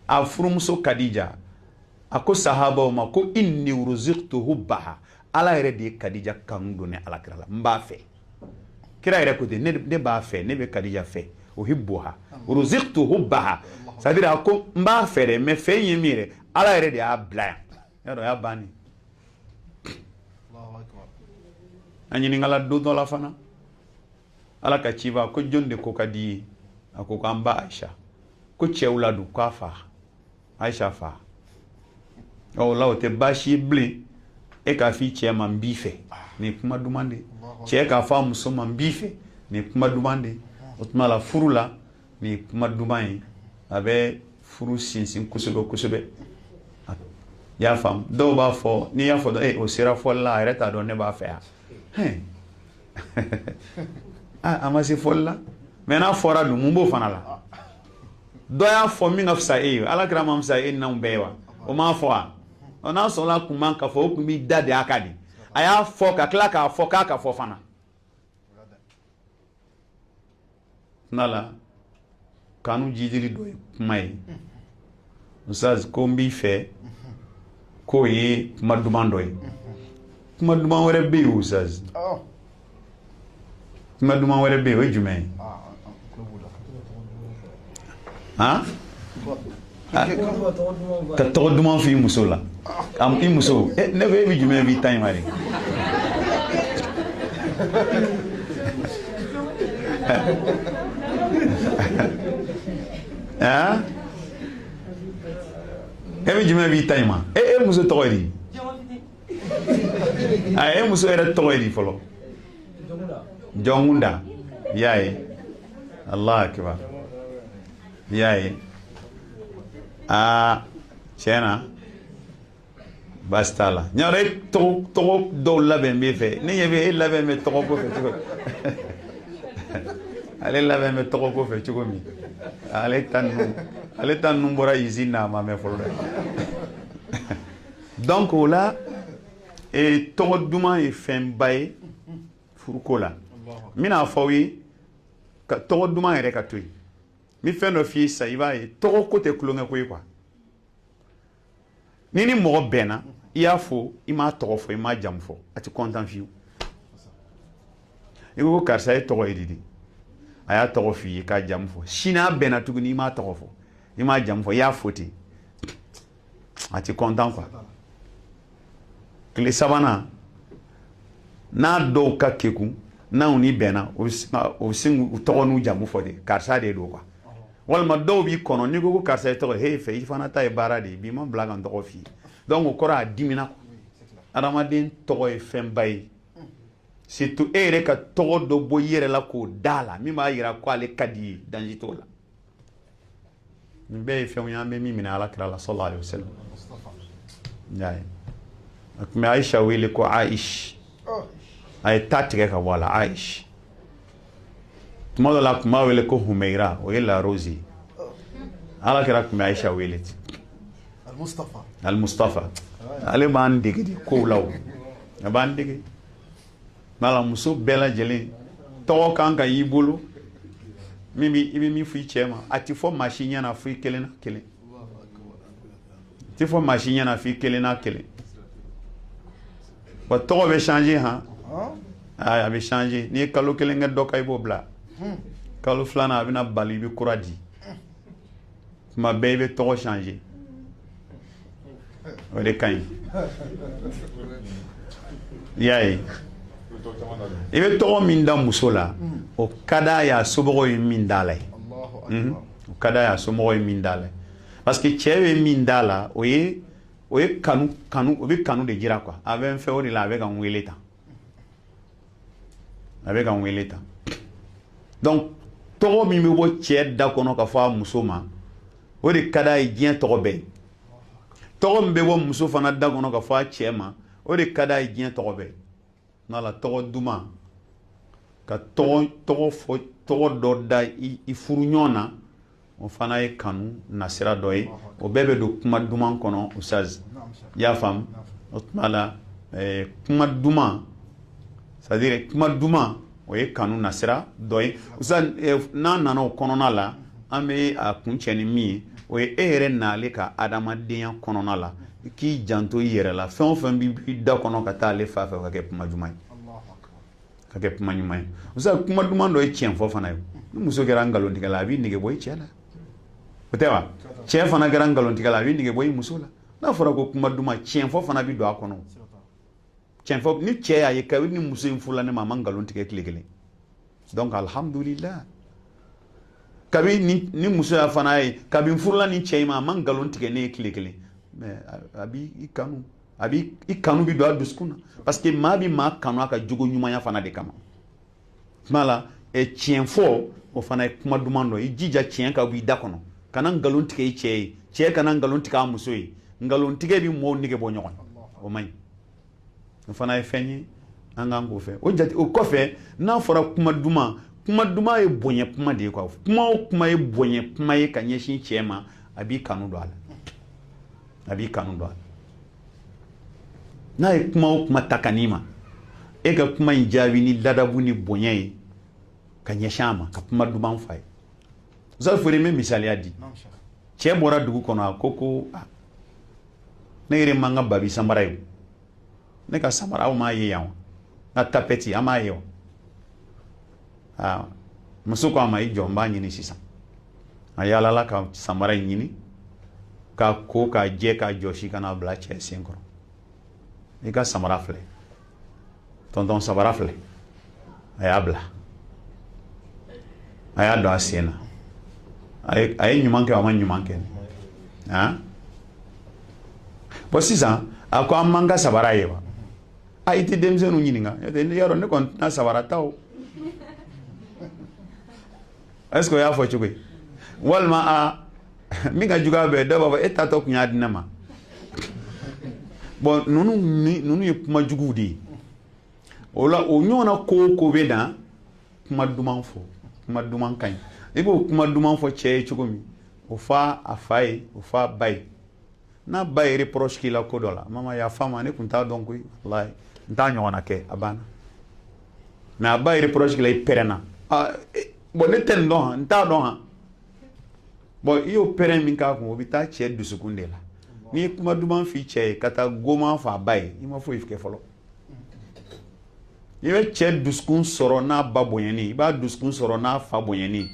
a furumuso Khadija a ko sahabaw ma ko inni ruziqtu hubbaha ala yɛrɛ de ye Khadija kanu don ne alakira la n b'a fɛ kira yɛrɛ ko ten ne b'a fɛ ne bɛ Khadija fɛ uhibbuha ruziqtu hubbaha c'est à dire a ko n b'a fɛ dɛ mais fɛn ye min yɛrɛ ala yɛrɛ de y'a bila yan y'a dɔn y'a banni a ɲininkala don dɔ la fana ala ka ciba ko jɔn de ko ka di ye a ko k'an ba Aisha ko cɛw la don k'a fa Aisha fa o la o tɛ baasi ye bilen e k'a f'i cɛ ma n b'i fɛ nin ye kuma duman de cɛ k'a fɔ a muso ma n b'i fɛ nin ye kuma duman de o tuma la furu la nin ye kuma duman ye a bɛ furu sinsin kosɛbɛ kosɛbɛ i y'a faamu dɔw b'a fɔ n'i y'a fɔ dɔn o sera fɔli la a yɛrɛ t'a dɔn ne b'a fɛ yan a ma se fɔli la mais n'a fɔra dun mun b'o fana la dɔ y'a fɔ min ka fisa e ye alakira ma fisa e nanw bɛɛ ye wa o m'a fɔ wa n'a sɔrɔla kun man ka fɔ o kun b'i da de a ka di a y'a fɔ ka tila k'a fɔ k'a ka fɔ fana nala kanu jidili dɔ ye kuma ye ustaz ko n b'i fɛ k'o ye kuma duman dɔ ye kuma duman wɛrɛ bɛ yen ustaz kuma duman wɛrɛ bɛ yen o ye jumɛn ye ka tɔgɔ duman f'i muso la i muso ne ko e bɛ jumɛn b'i ta in ma de e bɛ jumɛn b'i ta in ma e muso tɔgɔ ye di e muso yɛrɛ tɔgɔ ye di fɔlɔ Jɔnkunda i y'a ye Allah akibar i y'a ye tiɲɛ na baasi t'a la ɲɔrɔ e tɔgɔ dɔw labɛn b'e fɛ ne ɲɛ bɛ e labɛn bɛ tɔgɔ ko fɛ cogo ale labɛn bɛ tɔgɔ ko fɛ cogo min ale ta ninnu bɔra usine na a ma mɛn fɔlɔ dɛ donc o la tɔgɔ duman ye fɛnba ye furuko la n bɛna fɔ aw ye ka tɔgɔ duman yɛrɛ ka to yen n bɛ fɛn dɔ f'i ye sisan i b'a ye tɔgɔ ko tɛ tulonkɛ ko ye quoi ni mɔgɔ bɛnna i y'a fɔ i m'a tɔgɔ fɔ i m'a jamu fɔ a tɛ content fiyewu i ko karisa ye tɔgɔ ye di a y'a tɔgɔ f'i ye k'a jamu fɔ sini a bɛnna tuguni i m'a tɔgɔ fɔ i m'a jamu fɔ i y'a fɔ ten a tɛ content quoi tile sabanan n'a dɔw ka kekun n'anw ni bɛnna o bɛ sin u tɔgɔ n'u jamu fɔ de karisa de don quoi walima dɔw b'i kɔnɔ n'i ko karisa ye tɔgɔ he fɛ i fana ta ye baara de ye bi ma bila ka n tɔgɔ f'i ye donc o kɔrɔ a dimina adamaden tɔgɔ ye fɛnba ye surtout e yɛrɛ ka tɔgɔ dɔ bɔ i yɛrɛ la k'o da la min b'a yira ko ale ka di ye danger t'o la nin bɛɛ ye fɛnw ye an bɛ min minɛ alakira la sallallahu alaihi wasallam y'a ye a tun bɛ Aisha wele ko Aish a ye ta tigɛ ka bɔ a la Aish tuma dɔ la a tun b'a wele ko Humeira o ye la rose ye alakira tun bɛ Aisha wele Al-Mustafa ale b'an dege de kow la o a b'an dege n'ala muso bɛɛ lajɛlen tɔgɔ kan ka y'i bolo i bɛ min fɔ i cɛ ma a tɛ fɔ maa si ɲɛna fo i kelen na kelen tɛ fɔ maa si ɲɛna fo i kelen na kelen wa tɔgɔ bɛ changer han a bɛ changer n'i ye kalo kelen kɛ dɔ kan i b'o bila kalo filanan a bɛna bali i bɛ kura di tuma bɛɛ i bɛ tɔgɔ changer o de ka ɲi i y'a ye i bɛ tɔgɔ min da muso la o ka d'a ye a somɔgɔw ye min d'a la ye o ka d'a ye a somɔgɔw ye min d'a la parce que cɛ bɛ min d'a la o ye kanu o bɛ kanu de jira quoi a bɛ n fɛ o de la a bɛ ka n wele tan a bɛ ka n wele tan donc tɔgɔ min bɛ bɔ cɛ da kɔnɔ ka fɔ a muso ma o de ka d'a ye diɲɛ tɔgɔ bɛɛ tɔgɔ min bɛ bɔ muso fana da kɔnɔ ka fɔ a cɛ ma o de ka d'a ye diɲɛ tɔgɔ bɛɛ n'ala tɔgɔ duman ka tɔgɔ fɔ tɔgɔ dɔ da i furu ɲɔgɔn na o fana ye kanu nasira dɔ ye o bɛɛ bɛ don kuma duman kɔnɔ ustaz i y'a faamu o tuma la kuma duman c'est à dire kuma duman o ye kanu nasira dɔ ye ustaz n'a nana o kɔnɔna la an bɛ a kun cɛ ni min ye o ye e yɛrɛ nalen ka adamadenya kɔnɔna la k'i janto i yɛrɛ la fɛn o fɛn b'i da kɔnɔ ka taa ale fa fɛ ka kɛ kuma ɲuman ye ka kɛ kuma ɲuman ye o se kuma duman dɔ ye tiɲɛ fɔ fana ye ni muso kɛra nkalontigɛla a b'i nege bɔ i cɛ la o tɛ wa cɛ fana kɛra nkalontigɛla a b'i nege bɔ i muso la n'a fɔra ko kuma duman tiɲɛ fɔ fana bɛ don a kɔnɔ tiɲɛ fɔ ni cɛ y'a ye kabini ni muso in furula ne ma a ma nkalon tigɛ tile kelen donc alhamdulillah kabi ni muso ya fana ye kabi furula ni cɛ in ma a ma nkalon tigɛ ne ye tile kelen mais a b'i kanu i kanu bi don a dusukun na parce que maa bi maa kanu a ka jogo ɲumanya fana de kama tuma la tiɲɛ fɔ o fana ye kuma duman dɔ i jija tiɲɛ ka b'i da kɔnɔ kana nkalon tigɛ i cɛ ye cɛ kana nkalon tigɛ a muso ye nkalon tigɛ bi mɔɔw nege bɔ ɲɔgɔn o man ɲi o fana ye fɛn ye an k'an k'o fɛ o kɔfɛ n'a fɔra kuma duman ye bonya kuma de ye quoi kuma o kuma ye bonya kuma ye ka ɲɛsin cɛ ma a b'i kanu don a la n'a ye kuma o kuma ta ka n'i ma e ka kuma in jaabi ni ladabu ni bonya ye ka ɲɛsin a ma ka kuma duman f'a ye Zal Fore me misaliya di cɛ bɔra dugu kɔnɔ a ko ne yɛrɛ man ka babi samara ye ne ka samara aw m'a ye yan n ka tapɛti an m'a ye wa muso ko a ma i jɔ n b'a ɲini sisan a yaalala ka samara in ɲini k'a ko k'a jɛ k'a jɔsi ka n'a bila cɛ sen kɔrɔ i ka samara filɛ tonton samara filɛ a y'a bila a y'a don a sen na a ye ɲuman kɛ a ma ɲuman kɛ bon sisan a ko an man ka sabara ye wa i tɛ denmisɛnninw ɲininka yɔrɔ ne kɔni tɛna sabara ta o est-ce que o y'a fɔ cogo ye walima min ka jugu a bɛɛ dɔw b'a fɔ e tatɔ tun y'a di ne ma bon ninnu ye kuma juguw de ye o la o ɲɔgɔnna ko o ko bɛ na kuma duman fɔ kuma duman ka ɲi i b'o kuma duman fɔ cɛ ye cogo min o fɔ a fa ye o fɔ a ba ye n'a ba ye reproche k'i la ko dɔ la mama yafa ma ne tun t'a dɔn koyi walayi n t'a ɲɔgɔnna kɛ a banna mais a ba ye reproche k'i la i pɛrɛnna bon ne tɛ nin dɔn han n t'a dɔn han bon i y'o pɛrɛn min k'a kun o bɛ taa cɛ dusukun de la n'i ye kuma duman f'i cɛ ye ka taa goman fɔ a ba ye i ma foyi kɛ fɔlɔ i bɛ cɛ dusukun sɔrɔ n'a ba bonyani i b'a dusukun sɔrɔ n'a fa bonyani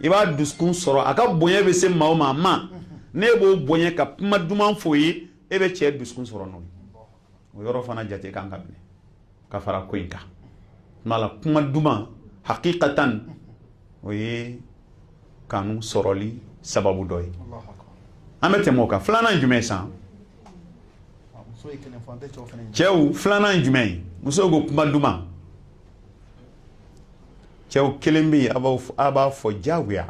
i b'a dusukun sɔrɔ a ka bonya bɛ se maa o maa a ma ne b'o bonya ka kuma duman f'o ye e bɛ cɛ dusukun sɔrɔ n'o ye o yɔrɔ fana jate kan ka minɛ ka fara ko in kan mala kuma duman hakikatan o ye kanu sɔrɔli sababu dɔ ye an bɛ tɛmɛ o kan filanan jumɛn san cɛw filanan jumɛn ye musow ko kuma duman cɛw kelen bɛ yen a b'a fɔ diyagoya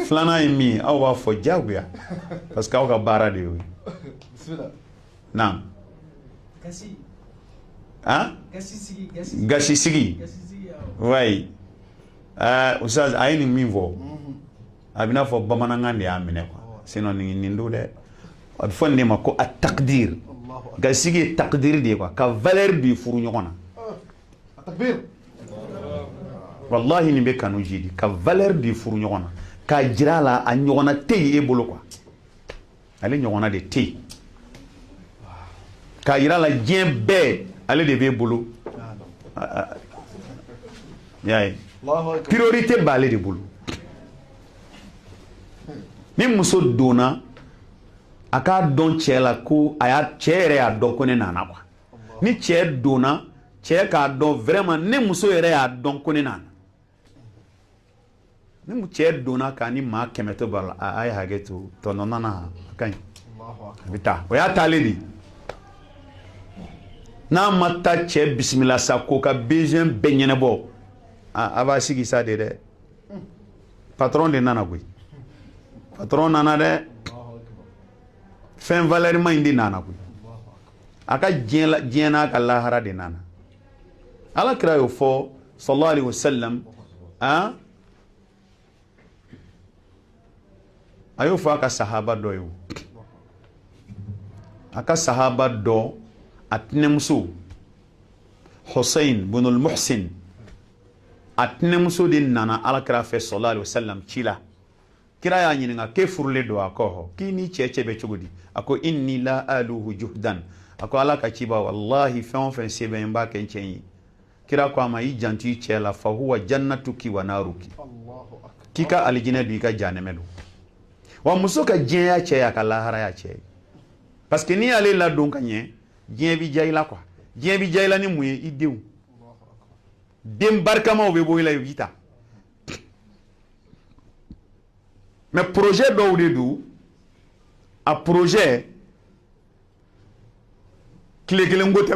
filanan ye min ye aw b'a fɔ diyagoya parce que aw ka baara de y'o ye naam gasi sigi wayi ustaz a ye nin min fɔ a bɛ n'a fɔ bamanankan de y'a minɛ quoi sinon nin don dɛ a bɛ fɔ nin de ma ko a takdir gasi sigi ye takdir de ye quoi ka valeur don i furu ɲɔgɔn na wallahi nin bɛ kanu ji di ka valeur don i furu ɲɔgɔn na k'a jira a la a ɲɔgɔnna tɛ yen e bolo quoi ale ɲɔgɔnna de tɛ yen k'a jira a la diɲɛ bɛɛ ale de b'e bolo y'a ye priorité b'ale de bolo ni muso donna a k'a dɔn cɛ la ko cɛ yɛrɛ y'a dɔn ko ne nana quoi ni cɛ donna cɛ k'a dɔn vraiment ne muso yɛrɛ y'a dɔn ko ne nana ni cɛ donna k'a ni maa 100 to b'a la a ye hakɛ to tɔnɔ nana a ka ɲi a bɛ taa o y'a taalen de n'a ma taa cɛ bisimila sa ko ka besoin bɛɛ ɲɛnabɔ a b'a sigi sa de dɛ patron de nana koyi patron nana dɛ fɛn valeur ma in de nana koyi a ka diɲɛ n'a ka lahara de nana alakira y'o fɔ sallallahu alaihi wasallam a y'o fɔ a ka sahaba dɔ ye a ka sahaba dɔ a tɛnɛmuso Hussein bin al-Muhsin atnemuso de nana alakira fɛ sallallahu alaihi wasallam ci la kira y'a ɲininka ke furulen don a ko hɔ k'i ni cɛ bɛ cogo di a ko inni la aluhu juhdan a ko ala ka ciba wallahi fɛn o fɛn se bɛ n b'a kɛ n cɛ ye kira ko a ma i janto i cɛ la fa huwa jannatuki wa naruki k'i ka alijinɛ don i ka jahanɛmɛ don wa muso ka diɲɛ y'a cɛ ye a ka lahara y'a cɛ ye parce que n'i y'ale ladon ka ɲɛ diɲɛ bi diya i la quoi diɲɛ bi diya i la ni mun ye i denw den barikamaw bɛ bɔ i la i b'i ta mais projet dɔw de don a projet tile kelen ko tɛ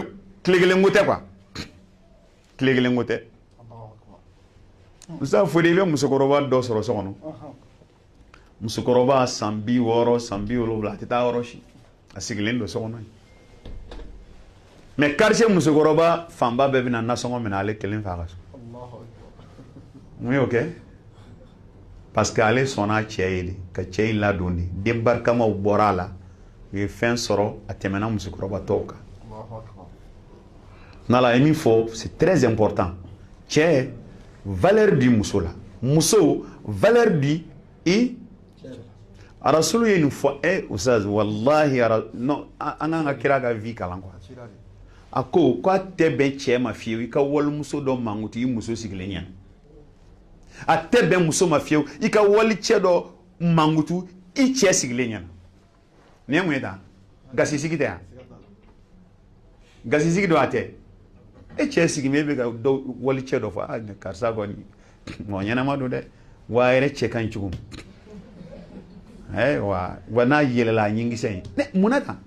quoi tile kelen ko tɛ musa fɔde i bɛ musokɔrɔba dɔ sɔrɔ so kɔnɔ musokɔrɔba san 60 san 70 a tɛ taa yɔrɔ si a sigilen don so kɔnɔ mais quartier musokɔrɔba fanba bɛɛ bɛna nasɔngɔ minɛ ale kelen fɛ a ka so mun y'o kɛ parce que ale sɔnna cɛ ye de ka cɛ in ladon de den barikamaw bɔra a la u ye fɛn sɔrɔ a tɛmɛna musokɔrɔba tɔw kan n'ala ye min fɔ c'est très important cɛ valeur di muso la muso valeur di i arasulu ye nin fɔ ustaz wallahi non an kan ka kira ka vie kalan quoi a ko a tɛ bɛn cɛ ma fiyewu i ka walimuso dɔ mankutu i muso sigilen ɲɛna a tɛ bɛn muso ma fiyewu i ka wali cɛ dɔ mankutu i cɛ sigilen ɲɛna nin ye mun ye tan gasi sigi tɛ yan gasi sigi don a tɛ e cɛ sigi min e bɛ ka wali cɛ dɔ fɔ karisa kɔni mɔgɔ ɲɛnama don dɛ wa a yɛrɛ cɛ ka ɲi cogo min wa n'a yɛlɛla a ɲinkisɛ in munna tan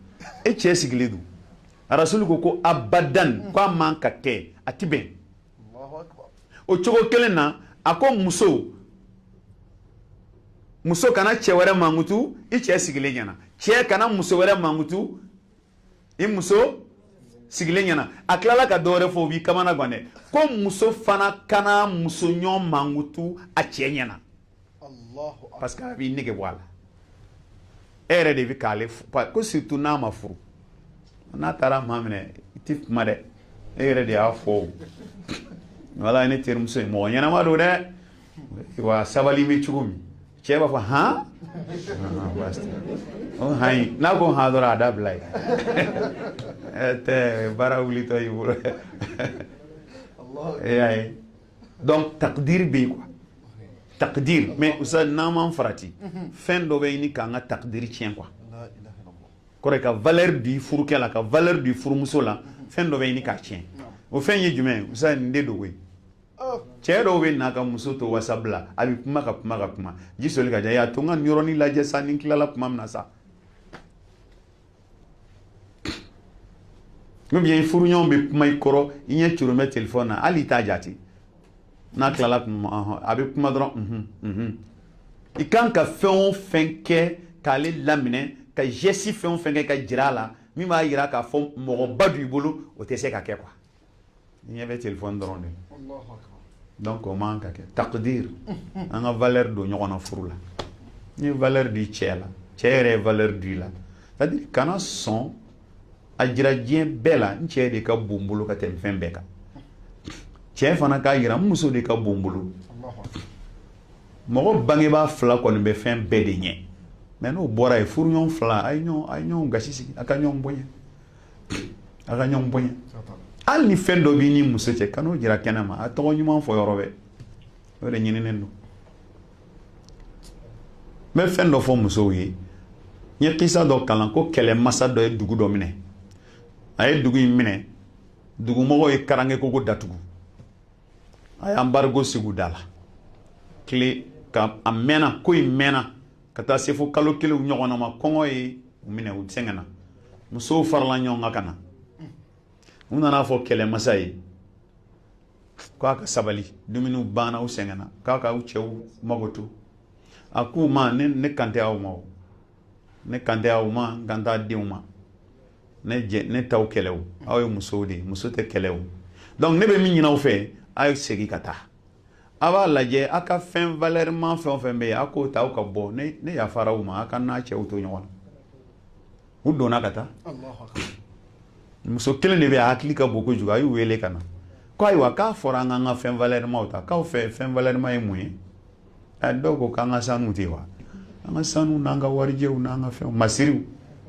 e cɛ sigilen don Rasul ko abadan ko a man ka kɛ a ti bɛn o cogo kelen na a ko muso kana cɛ wɛrɛ mankutu i cɛ sigilen ɲɛna cɛ kana muso wɛrɛ mankutu i muso sigilen ɲɛna a tilala ka dɔ wɛrɛ fɔ o b'i kamana gan dɛ ko muso fana kana muso ɲɔgɔn mankutu a cɛ ɲɛna parce que a b'i nege bɔ a la e yɛrɛ de bɛ k'ale ko surtout n'a ma furu n'a taara maa minɛ i ti kuma dɛ e yɛrɛ de y'a fɔ wala ne terimuso ye mɔgɔ ɲɛnama don dɛ wa sabali bɛ cogo min cɛ b'a fɔ han han n'a ko han dɔrɔn a dabila ye tɛ baara wulitɔ y'i bolo e y'a ye donc takdir bɛ yen quoi takdir mais usa n'an m'an farati fɛn dɔ bɛ ɲini k'an ka takdir tiɲɛ quoi kɔrɔ ka valeur di furukɛ la ka valeur di furumuso la fɛn dɔ bɛ ɲini k'a tiɲɛ o fɛn ye jumɛn ye usa nin de dogo ye cɛ dɔw bɛ n'a ka muso to whatsapp la a bɛ kuma ka kuma ji soli ka ja y'a to n ka nin yɔrɔnin lajɛ sa ni n tilala kuma min na sa ou bien furuɲɔgɔnw bɛ kuma i kɔrɔ i ɲɛ coron bɛ téléphone na hali i t'a jate n'a tilala kuma a bɛ kuma dɔrɔn i kan ka fɛn o fɛn kɛ k'ale laminɛ ka geste fɛn o fɛn kɛ ka jira a la min b'a jira k'a fɔ mɔgɔba do i bolo o tɛ se ka kɛ quoi i ɲɛ bɛ téléphone dɔrɔn de donc o man ka kɛ takdir an ka valeur don ɲɔgɔn na furu la n ye valeur di cɛ la cɛ yɛrɛ ye valeur di la c'est à dire kana sɔn a jira diɲɛ bɛɛ la n cɛ de ka bon n bolo ka tɛmɛ fɛn bɛɛ kan cɛ fana k'a jira n muso de ka bon n bolo mɔgɔ bangebaa fila kɔni bɛ fɛn bɛɛ de ɲɛ mais n'o bɔra ye furuɲɔgɔn fila a ye ɲɔgɔn gasi sigi a ka ɲɔgɔn bonya hali ni fɛn dɔ b'i ni muso cɛ kan'o jira kɛnɛ ma a tɔgɔ ɲuman fɔ yɔrɔ bɛɛ o de ɲininen don n bɛ fɛn dɔ fɔ musow ye n ye kisa dɔ kalan ko kɛlɛmasa dɔ ye dugu dɔ minɛ a ye dugu in minɛ dugumɔgɔw ye karange koko datugu a ye embargo sigi da la tile ka a mɛnna ko in mɛnna ka taa se fo kalo kelen ɲɔgɔn na ma kɔngɔ ye u minɛ u sɛgɛnna musow farala ɲɔgɔn kan ka na u nana fɔ kɛlɛmasa ye k'a ka sabali dumuniw banna u sɛgɛnna k'a ka u cɛw mago to a k'u ma ne kan tɛ aw ma o ne kan tɛ aw ma n kan t'a denw ma ne t'aw kɛlɛ o aw ye musow de ye muso tɛ kɛlɛ o donc ne bɛ min ɲini aw fɛ a ye segin ka taa a b'a lajɛ a ka fɛn valeureman fɛn o fɛn bɛ yen a k'o ta aw ka bɔ ne yafara u ma a ka n'a cɛw to ɲɔgɔn na u donna ka taa muso kelen de bɛ a hakili ka bon kojugu a y'u wele ka na ko ayiwa k'a fɔra an ka fɛn valeur ta k'aw fɛ fɛn valeur ye mun ye dɔw ko k'an ka sanu tɛ wa an ka sanu n'an ka warijɛw n'an ka fɛnw masiriw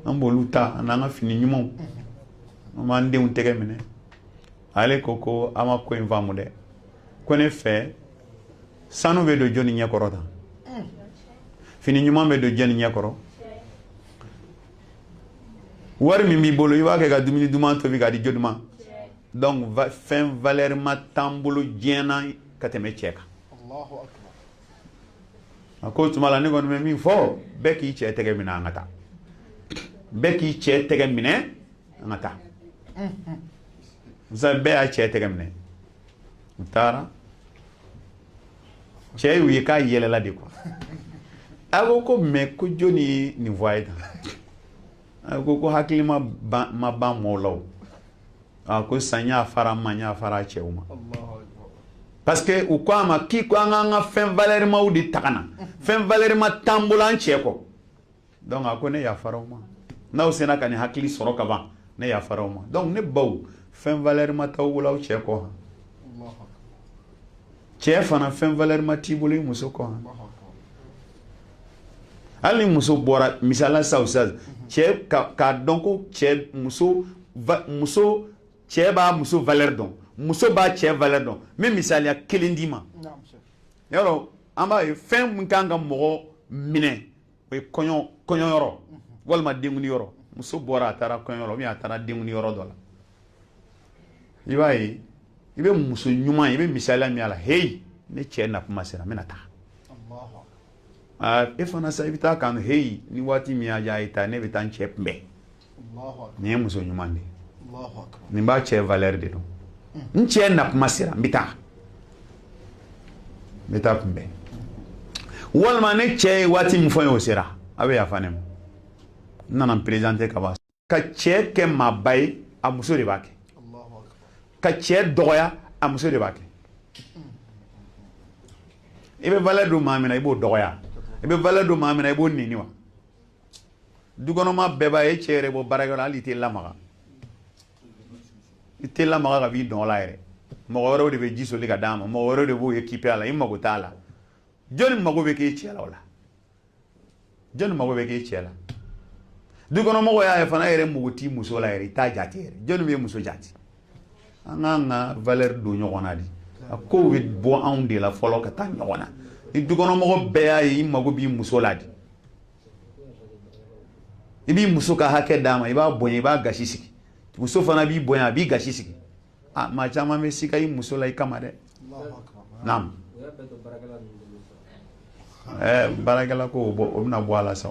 an b'olu ta n'an ka fini ɲumanw an b'an denw tɛgɛ minɛ ale ko an ma ko in faamu dɛ ko ne fɛ sanu bɛ don jɔnni ɲɛkɔrɔ tan fini ɲuman bɛ don jɔnni ɲɛkɔrɔ wari min b'i bolo i b'a kɛ ka dumuni duman tobi k'a di jɔnni ma donc fɛn valeur ma t'an bolo diɲɛ na ka tɛmɛ cɛ kan a ko tuma la ne kɔni bɛ min fɔ bɛɛ k'i cɛ tɛgɛ minɛ an ka taa bɛɛ k'i cɛ tɛgɛ minɛ an ka taa bɛɛ y'a cɛ tɛgɛ minɛ u taara cɛ y'u ye k'a yɛlɛla de quoi a ko mais ko jɔnni ye nin fɔ a ye tan a ko hakili ma ban mɔgɔw la o a ko san y'a fara n ma n y'a fara cɛw ma parce que u ko a ma k'i ko an k'an ka fɛn valeur maw de ta ka na fɛn valeur ma t'an bolo an cɛ kɔ donc a ko ne yafara o ma n'aw sera ka nin hakili sɔrɔ ka ban ne yafara o ma donc ne baw fɛn valeur ma t'aw bolo aw cɛ kɔ cɛ fana fɛn valeur ma t'i bolo i muso kɔ hali ni muso bɔra misala sa cɛ k'a dɔn ko cɛ muso cɛ b'a muso valeur dɔn muso b'a cɛ valeur dɔn n bɛ misaliya kelen d'i ma yɔrɔ an b'a ye fɛn min kan ka mɔgɔ minɛ o ye kɔɲɔyɔrɔ walima denkuli yɔrɔ muso bɔra a taara kɔɲɔyɔrɔ ou a taara denkuli yɔrɔ dɔ la i b'a ye i bɛ muso ɲuman i bɛ misaliya min a la hey ne cɛ na kuma sera n bɛna taa e fana sa i bɛ taa kan hey ni waati min y'a diya a ye taa ne bɛ taa n cɛ kunbɛn nin ye muso ɲuman de ye nin b'a cɛ valeur de dɔn n cɛ na kuma sera n bɛ taa kunbɛn walima ne cɛ ye waati min fɔ n ye o sera a bɛ yafa ne ma n nana n présenter ka ban ka cɛ kɛ maaba ye a muso de b'a kɛ ka cɛ dɔgɔya a muso de b'a kɛ i bɛ valeur don maa min na i b'o dɔgɔya i bɛ valeur don maa min na i b'o nɛni wa dukɔnɔma bɛɛ b'a ye cɛ yɛrɛ bɔ baarakɛyɔrɔ la hali i tɛ lamaga i tɛ lamaga ka b'i dɔn la yɛrɛ mɔgɔ wɛrɛw de bɛ ji soli ka d'a ma mɔgɔ wɛrɛw de b'o équiper a la i mago t'a la jɔnni mago bɛ k'e cɛ la o la jɔnni mago bɛ k'e cɛ la dukɔnɔmɔgɔ y'a ye fana e yɛrɛ mago t'i muso la yɛrɛ i t'a jate yɛrɛ jɔnni bɛ muso jate an k'an ka valeur don ɲɔgɔn na de a kow bɛ bɔ anw de la fɔlɔ ka taa ɲɔgɔn na ni dukɔnɔmɔgɔ bɛɛ y'a ye i mago b'i muso la de i b'i muso ka hakɛ d'a ma i b'a bonya i b'a gasi sigi muso fana b'i bonya a b'i gasi sigi maa caman bɛ sika i muso la i kama dɛ naam baarakɛla ko o bɛna bɔ a la sa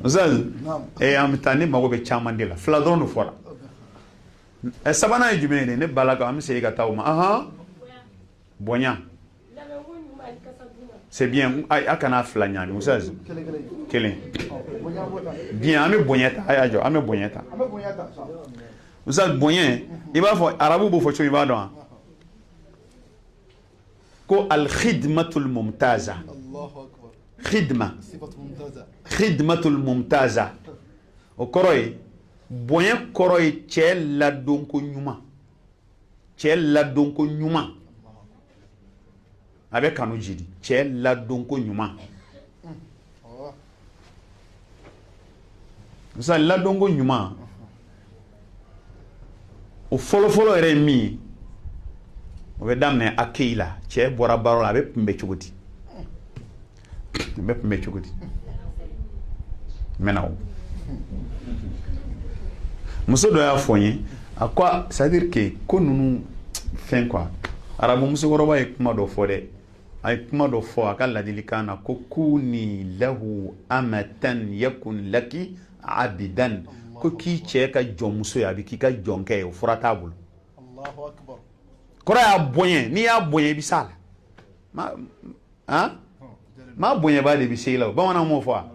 ustaz an bɛ taa ne mago bɛ caman de la fila dɔrɔn de fɔra sabanan ye jumɛn ye ne balaka an bɛ segin ka taa o ma bonya c'est bien a kana fila ɲaami ustaz kelen bien an bɛ bonya ta a y'a jɔ an bɛ bonya ta ustaz bonya i b'a fɔ arabu b'o fɔ cogo i b'a dɔn ko al-khidmatul mumtaza khidmatul mumtaza o kɔrɔ ye bonya kɔrɔ ye cɛ ladonko ɲuman a bɛ kanu jidi cɛ ladonko ɲuman misali ladonko ɲuman o fɔlɔfɔlɔ yɛrɛ ye min ye o bɛ daminɛ a kei la cɛ bɔra baara la a bɛ kunbɛ cogo di mɛna o muso dɔ y'a fɔ n ye a ko c'est à dire que ko ninnu fɛn quoi arabu musokɔrɔba ye kuma dɔ fɔ dɛ a ye kuma dɔ fɔ a ka ladilikan na ko kuni lahu amatan yakun laki abidan ko k'i cɛ ka jɔnmuso ye a bɛ k'i ka jɔnkɛ ye o fura t'a bolo kɔrɔ y'a bonya n'i y'a bonya i bɛ s'a la maa bonyaba de bɛ se i la o bamananw m'o fɔ wa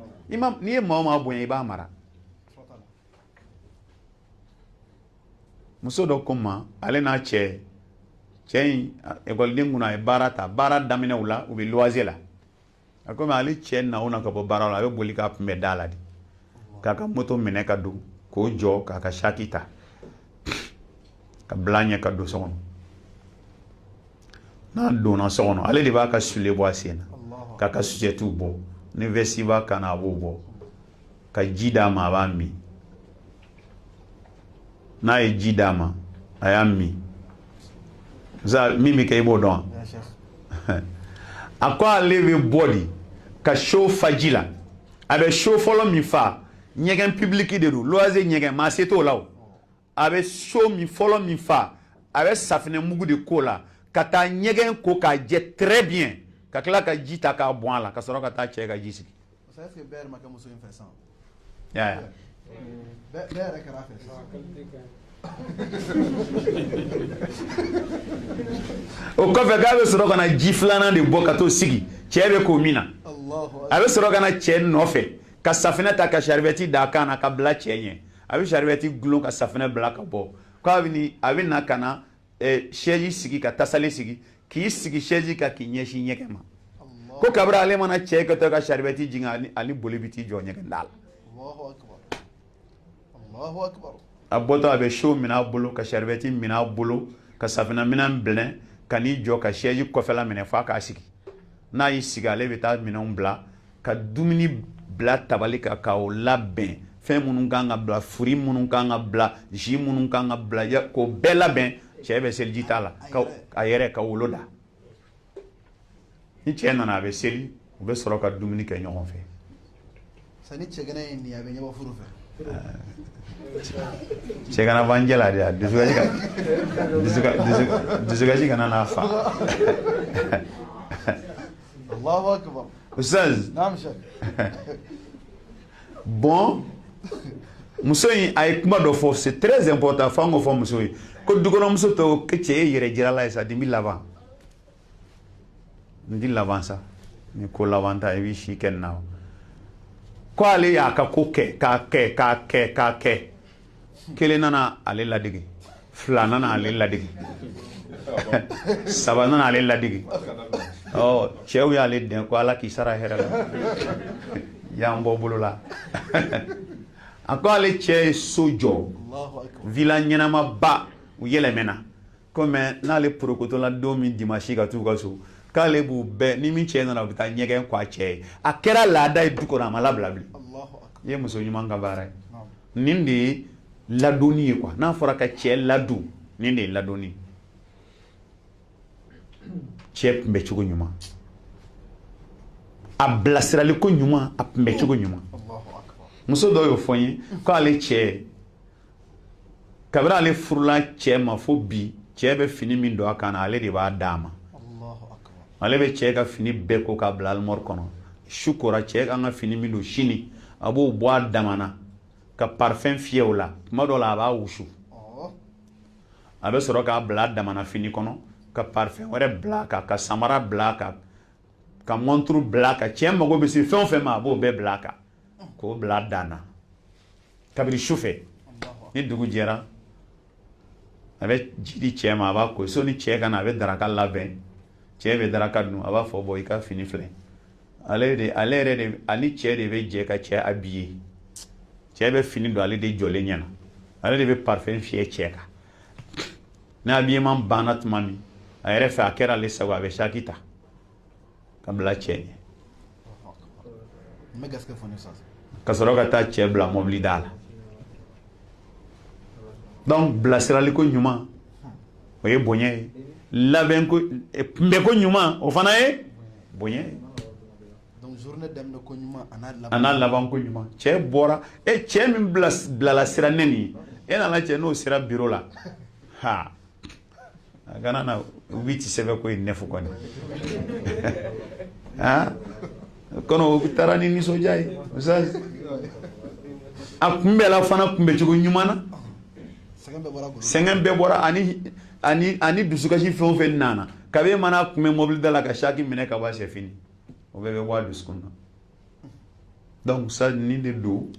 n'i ye maa o maa bonya i b'a mara muso dɔ ko n ma ale n'a cɛ in ekɔliden kunna a ye baara ta baara daminɛw la u bɛ loyer la a ko mais ale cɛ na o na ka bɔ baara la a bɛ boli k'a kunbɛn da la de k'a ka moto minɛ ka don k'o jɔ k'a ka saki ta ka bila ɲɛ ka don so kɔnɔ n'a donna so kɔnɔ ale de b'a ka sule bɔ a sen na k'a ka sujetu bɔ ni vesti b'a kan na a b'o bɔ ka ji d'a ma a b'a min n'a ye ji d'a ma a y'a min min bɛ kɛ i b'o dɔn a ko ale bɛ bɔ de ka so fa ji la a bɛ so fɔlɔ min fa ɲɛgɛn public de don loyer ɲɛgɛn maa se t'o la o a bɛ so min fɔlɔ min fa a bɛ safinɛ mugu de k'o la ka taa ɲɛgɛn ko k'a jɛ très bien ka tila ka ji ta k'a bɔn a la ka sɔrɔ ka taa cɛ ka ji sigi o kɔfɛ k'a bɛ sɔrɔ ka na ji filanan de bɔ ka t'o sigi cɛ bɛ k'o min na a bɛ sɔrɔ ka na cɛ nɔfɛ ka safinɛ ta ka saribɛti d'a kan na ka bila cɛ ɲɛ a bɛ saribɛti gulon ka safinɛ bila ka bɔ k'a bɛ na ka na chaise sigi ka tasale sigi k'i sigi chaise kan k'i ɲɛsin ɲɛgɛn ma ko kabiri ale mana cɛ ka to ka saribɛti jigin ani boli bɛ t'i jɔ ɲɛgɛn da la a bɔtɔ a bɛ so minɛ a bolo ka saribɛti minɛ a bolo ka safinɛ minɛn bilɛn ka n'i jɔ ka chaise kɔfɛla minɛ f'a k'a sigi n'a y'i sigi ale bɛ taa minɛnw bila ka dumuni bila tabali kan k'o labɛn fɛn minnu kan ka bila furi minnu kan ka bila ji minnu kan ka bila k'o bɛɛ labɛn cɛ bɛ seliji t'a la a yɛrɛ ka wolo da ni cɛ nana a bɛ seli u bɛ sɔrɔ ka dumuni kɛ ɲɔgɔn fɛ sani cɛgana ye nin a bɛ ɲɛbɔ furu fɛ cɛgana b'an jɛla de dusukasi kana n'a fa Allahu akbar Ustaz naam shek bon muso in a ye kuma dɔ fɔ c'est très important f'an k'o fɔ muso ye ko dukɔnɔmuso tɔ ko cɛ ye yɛrɛ jirala ye sa nin bɛ laban nin tɛ laban sa ni ko laban ta i b'i si kɛ nin na ko ale y'a ka ko kɛ k'a kɛ kelen nana ale ladege fila nana ale ladege saba nana ale ladege cɛw y'ale dɛn ko ala k'i sara hɛrɛ la y'an bɔ bolo la a ko ale cɛ ye so jɔ villa ɲɛnama ba u yɛlɛmɛna ko mais n'ale porokotola don min dimanche ka t'u ka so k'ale b'u bɛɛ ni min cɛ nana u bɛ taa ɲɛgɛn k'a cɛ ye a kɛra laada ye du kɔnɔ a ma labila bilen i ye muso ɲuman ka baara ye nin de ye ladonni ye quoi n'a fɔra ka cɛ ladon nin de ye ladonni cɛ kunbɛ cogo ɲuman a bilasirali ko ɲuman a kunbɛ cogo ɲuman muso dɔw y'o fɔ n ye k'ale cɛ kabiri ale furula cɛ ma fo bi cɛ bɛ fini min don a kan na ale de b'a d'a ma ale bɛ cɛ ka fini bɛɛ ko k'a bila alimɔri kɔnɔ su kora cɛ kan ka fini min don sini a b'o bɔ a dama na ka parfɛn fiyɛ o la tuma dɔw la a b'a wusu a bɛ sɔrɔ k'a bila a dama na fini kɔnɔ ka parfɛn wɛrɛ bila a kan ka samara bila a kan ka montre bila a kan cɛ mago bɛ se fɛn o fɛn ma a b'o bɛɛ bila a kan k'o bila a dan na kabiri su fɛ ni dugu jɛra a bɛ ji di cɛ ma a b'a ko soni cɛ ka na a bɛ daraka labɛn cɛ bɛ daraka dun a b'a fɔ bɔ i ka fini filɛ ale yɛrɛ de ani cɛ de bɛ jɛ ka cɛ habiller cɛ bɛ fini don ale de jɔlen ɲɛna ale de bɛ parfɛn fiyɛ cɛ kan ni habillement banna tuma min a yɛrɛ fɛ a kɛra ale sago a bɛ saki ta ka bila cɛ ɲɛ ka sɔrɔ ka taa cɛ bila mobili da la donc bilasirali ko ɲuman o ye bonya ye labɛn ko kunbɛ ko ɲuman o fana ye bonya ye donc journée daminɛ ko ɲuman a n'a laban ko ɲuman cɛ bɔra cɛ min bilala sira nɛni ye e nana cɛ n'o sera bureau la ha a kana na 8 sɛbɛn ko ye 9 kɔni ha kono o taara ni nisɔndiya ye a kunbɛla fana kunbɛcogo ɲuman na sɛgɛn bɛɛ bɔra ani dusukasi fɛn o fɛn nana kabi mana kunbɛ mobili da la ka saki minɛ ka bɔ a sɛfini o bɛɛ bɛ bɔ a dusukun na donc ça ni de don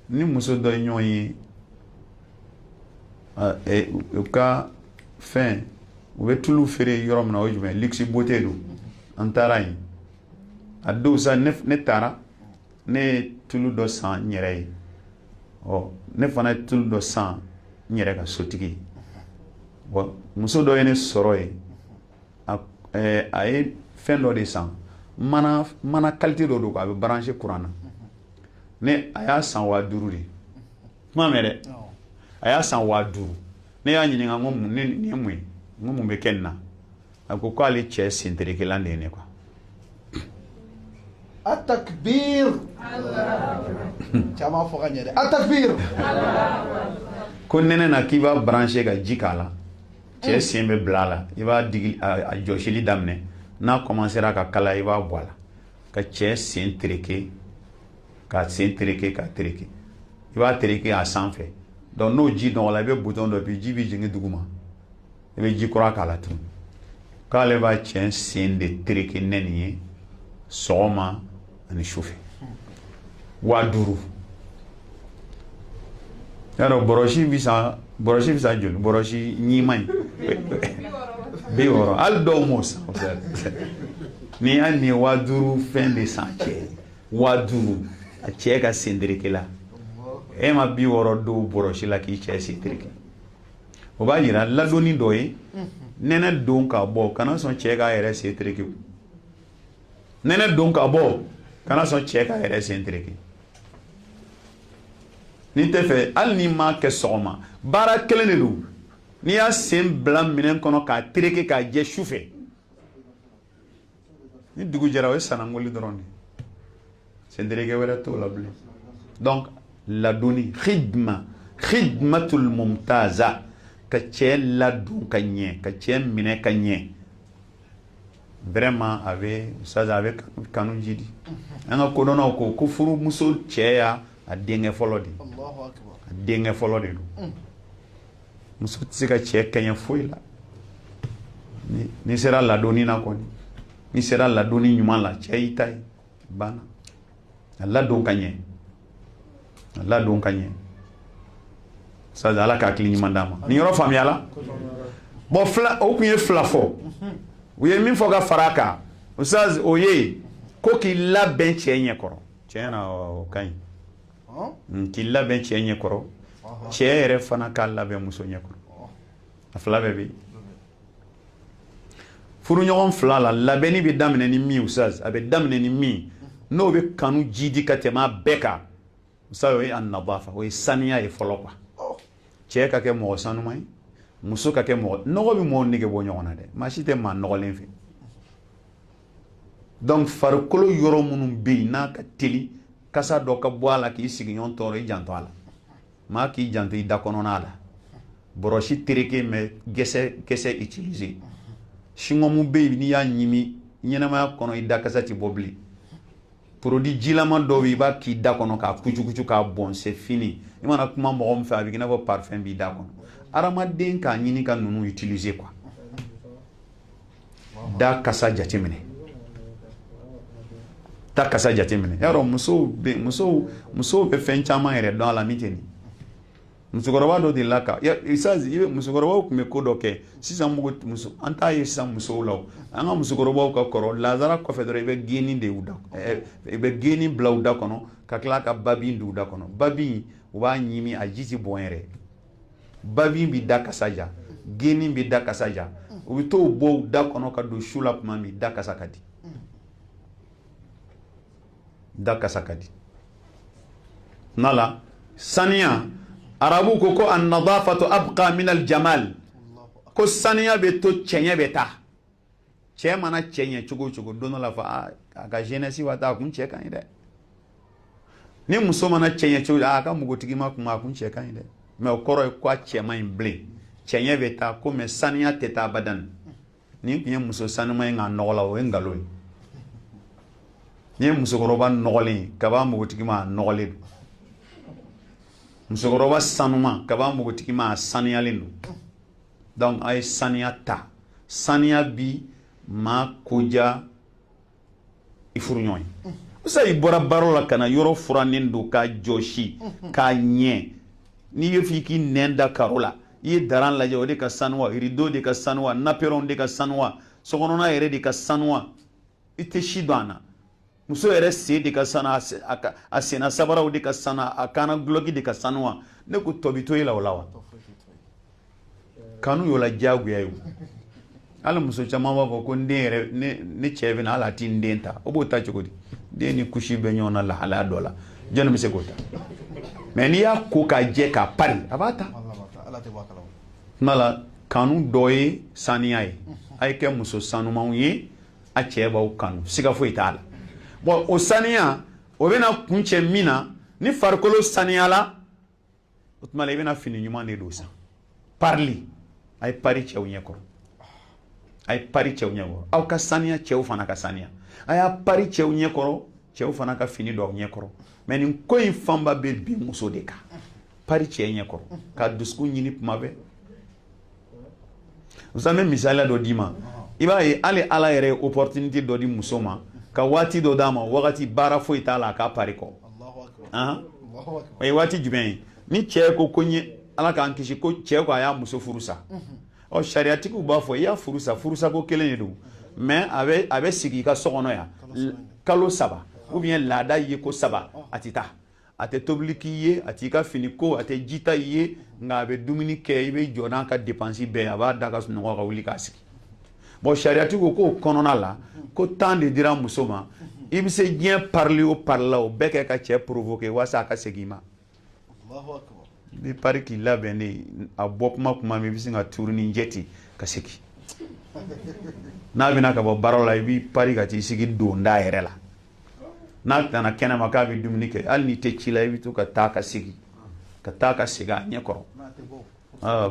ni muso dɔ ye ɲɔgɔn ye u ka fɛn u bɛ tulu feere yɔrɔ min na o ye jumɛn luxe beauté don an taara yen a don sa ne taara ne ye tulu dɔ san n yɛrɛ ye ne fana ye tulu dɔ san n yɛrɛ ka sotigi ye muso dɔ ye ne sɔrɔ ye a ye fɛn dɔ de san mana qualité dɔ don ko a bɛ branché courant na ne a y'a san 5000 de kuma mɛn dɛ a y'a san 5000 ne y'a ɲininka ko nin ye mun ye n ko mun bɛ kɛ nin na a ko k'ale cɛ senterekelan de ye ne quoi. التكبير كما فوق التكبير ko nɛnɛ na k'i b'a branché ka ji k'a la cɛ sen bɛ bila a la i b'a digi a jɔsili daminɛ n'a commencera ka kala i b'a bɔ a la ka cɛ sen tereke ka sen tereke ka tereke i b'a tereke a sanfɛ donc n'o ji nɔgɔla i bɛ bouton dɔ bi ji bɛ jigin duguma i bɛ ji kura k'a la tuguni k'ale b'a cɛ sen de tereke nɛni ye sɔgɔma ani sufɛ 5000 yaro bɔrɔsi bɛ san joli bɔrɔsi ɲiman in 60 hali dɔw m'o san ni hali ni 5000 fɛn de san cɛ 5000 a cɛ ka sentereke la e ma 60 don bɔrɔsi la k'i cɛ sentereke o b'a yira ladonni dɔ ye nɛnɛ don ka bɔ kana sɔn cɛ k'a yɛrɛ sentereke nɛnɛ don ka bɔ kana sɔn cɛ k'a yɛrɛ sentereke ni tɛ fɛ hali ni m'a kɛ sɔgɔma baara kelen de don n'i y'a sen bila minɛn kɔnɔ k'a tereke k'a jɛ su fɛ ni dugu jɛra o ye sanangoli dɔrɔn de sentereke wɛrɛ t'o la bilen donc ladonni khidmatul mumtaza ka cɛ ladon ka ɲɛ ka cɛ minɛ ka ɲɛ vraiment a bɛ kanu jidi an ka kodɔnnaw ko furumuso cɛ y'a denkɛ fɔlɔ de a denkɛ fɔlɔ de don muso tɛ se ka cɛ kɛɲɛ foyi la ni sera ladonni na kɔni ni sera ladonni ɲuman la cɛ y'i ta ye banna a ladon ka ɲɛ Ala ka hakili ɲuman d'a ma ni yɔrɔ faamuyala bon o kun ye 2 fɔ u ye min fɔ ka fara a kan o ye ko k'i labɛn cɛ ɲɛ kɔrɔ tiɲɛ na o ka ɲi k'i labɛn cɛ ɲɛ kɔrɔ cɛ yɛrɛ fana k'a labɛn muso ɲɛ kɔrɔ a 2 bɛɛ bɛ yen furuɲɔgɔn 2 la labɛnni bɛ daminɛ ni min a bɛ daminɛ ni min n'o bɛ kanu jidi ka tɛmɛ a bɛɛ kan o ye an-nadafa o ye saniya ye fɔlɔ quoi cɛ ka kɛ mɔgɔ sanuman ye muso ka kɛ mɔgɔ nɔgɔ bɛ mɔgɔ nege bɔ ɲɔgɔn na dɛ maa si tɛ maa nɔgɔlen fɛ donc farikolo yɔrɔ minnu bɛ yen n'a ka teli kasa dɔ ka bɔ a la k'i sigiɲɔgɔn tɔɔrɔ i janto a la maa k'i janto i da kɔnɔna la bɔrɔsi tereke mɛ gɛsɛ utiliser singɔmu bɛ yen n'i y'a ɲimi ɲɛnamaya kɔnɔ i da kasa tɛ bɔ bilen produit jilama dɔw bɛ i b'a k'i da kɔnɔ k'a kucukucu k'a bɔn c'est fini i mana kuma mɔgɔ min fɛ a bɛ k'i n'a fɔ parfum b'i da kɔnɔ adamaden k'a ɲini ka ninnu utiliser quoi da kasa jateminɛ yarɔ musow bɛ fɛn caman yɛrɛ dɔn a la min tɛ nin musokɔrɔba dɔ de la ka musokɔrɔbaw tun bɛ ko dɔ kɛ sisan an t'a ye sisan musow la an ka musokɔrɔbaw ka kɔrɔ lazara kɔfɛ dɔrɔn i bɛ geni bila u da kɔnɔ ka tila ka babin don u da kɔnɔ babin u b'a ɲimi a ji tɛ bɔn yɛrɛ babin bɛ da kasa ja geni bɛ da kasa ja u bɛ t'o bɔ u da kɔnɔ ka don su la tuma min da kasa ka di nala saniya arabu ko an-nadafatu abqa min al-jamal ko saniya bɛ to cɛɲɛ bɛ taa cɛ mana cɛɲɛ cogo cogo don dɔ la fɔ a ka jeunesse wa taa a kun cɛ ka ɲi dɛ ni muso mana cɛɲɛ cogo a ka mugutigi ma kuma a kun cɛ ka ɲi dɛ mais o kɔrɔ ye ko a cɛ man ɲi bilen cɛɲɛ bɛ taa ko mais saniya tɛ taa abadan ni kun ye muso sanuman ye nka nɔgɔ la o ye nkalon ye ni ye musokɔrɔba nɔgɔlen ka b'a mugutigi ma a nɔgɔlen don musokɔrɔba sanuman ka b'a mugutigi ma a saniyalen don donc a ye saniya ta saniya bi maa koja i furuɲɔgɔn ye sa i bɔra baara la ka na yɔrɔ furannen don k'a jɔsi k'a ɲɛ n'i ye f'i k'i nɛn da karo la i ye daran lajɛ o de ka sanuwa rideau de ka sanuwa napɛrɛnw de ka sanuwa sokɔnɔna yɛrɛ de ka sanuwa i tɛ si dɔn a na muso yɛrɛ sen de ka sanu a senna sabaraw de ka sanu a kana gulɔki de ka sanuwa ne ko tɔ bi to e la o la wa kanu y'o la diyagoya ye ala muso caman b'a fɔ ko n den yɛrɛ ne cɛ bɛ na ala ti n den ta o b'o ta cogo di den ni kusi bɛ ɲɔgɔn na lahalaya dɔ la jɔnni bɛ se k'o ta mais n'i y'a ko k'a jɛ k'a pari a b'a ta tuma la kanu dɔ ye saniya ye a ye kɛ muso sanumanw ye a cɛ b'aw kanu siga foyi t'a la bon o saniya o bɛna kun cɛ min na ni farikolo saniyala o tuma la i bɛna fini ɲuman de don san parili a ye pari cɛw ɲɛkɔrɔ a ye pari cɛw ɲɛkɔrɔ aw ka saniya cɛw fana ka saniya a y'a pari cɛw ɲɛkɔrɔ cɛw fana ka fini dɔw ɲɛkɔrɔ mais nin ko in fanba bɛ bi muso de kan pari cɛ ɲɛkɔrɔ ka dusukun ɲini tuma bɛɛ usan bɛ misaliya dɔ d'i ma i b'a ye hali ala yɛrɛ ye opportunité dɔ di muso ma ka waati dɔ d'a ma wagati baara foyi t'a la a k'a pari kɔ o ye waati jumɛn ye ni cɛ ko n ye ala k'an kisi ko cɛ ko a y'a muso furu sa ɔ sariyatigiw b'a fɔ i y'a furu sa furusako kelen de don mais a bɛ sigi i ka so kɔnɔ yan kalo 3 ou bien laada ye ko 3 a tɛ taa a tɛ tobili k'i ye a t'i ka fini ko a tɛ jita i ye nka a bɛ dumuni kɛ i bɛ jɔ n'a ka dépense bɛɛ a b'a da ka sunɔgɔ ka wuli k'a sigi bon sariyatigiw k'o kɔnɔna la ko temps de dira muso ma i bɛ se diɲɛ parili o parila o bɛɛ kɛ ka cɛ provoquer walasa a ka segin i ma i bɛ pari k'i labɛn de a bɔ kuma min i bɛ se ka tuuru ni jɛti ka segin n'a bɛna ka bɔ baara la i bɛ pari ka t'i sigi donda yɛrɛ la n'a tana kɛnɛma k'a bɛ dumuni kɛ hali n'i tɛ ci la i bɛ to ka taa ka segin a ɲɛ kɔrɔ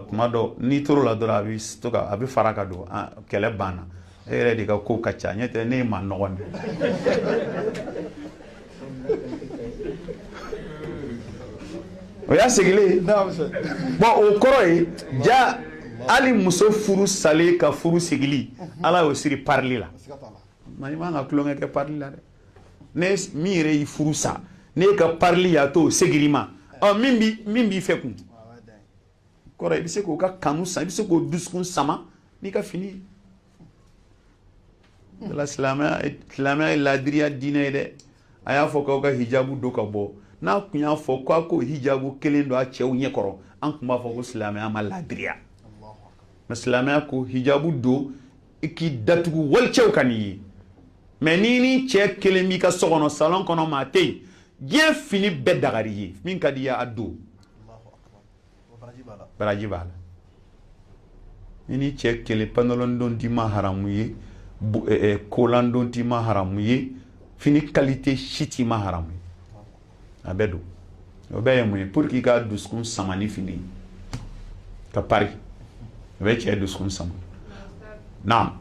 kuma dɔ n'i tor'o la dɔrɔn a bɛ fara ka don kɛlɛ banna e yɛrɛ de ka ko ka ca ɲɛ tɛ ne ye maa nɔgɔn de o y'a segilen bon o kɔrɔ ye ja hali muso furu salen ka furu segili ala y'o siri parili la ma i man ka tulonkɛ kɛ parili la dɛ ne min yɛrɛ y'i furu sa ne ka parili y'a to segiri ma min b'i fɛ kun kɔrɔ i bɛ se k'o ka kanu san i bɛ se k'o dusukun sama n'i ka fini silamɛya ye laadiriya diinɛ ye dɛ a y'a fɔ k'aw ka hijabu don ka bɔ n'a kun y'a fɔ k'a ko hijabu kelen don a cɛw ɲɛkɔrɔ an tun b'a fɔ ko silamɛya ma laadiriya mais silamɛya ko hijabu don i k'i datugu walicɛw ka n'i ye mais ni cɛ kelen b'i ka so kɔnɔ salon kɔnɔ maa tɛ yen diɲɛ fini bɛɛ dagari ye min ka di i ye a don baraji b'a la ni cɛ kelen pantalon don t'i ma haramu ye kolan don t'i ma haramu ye fini qualité si t'i ma haramu ye a bɛɛ don o bɛɛ ye mun ye pour que i ka dusukun sama ni fini ka pari o bɛ cɛ dusukun sama naam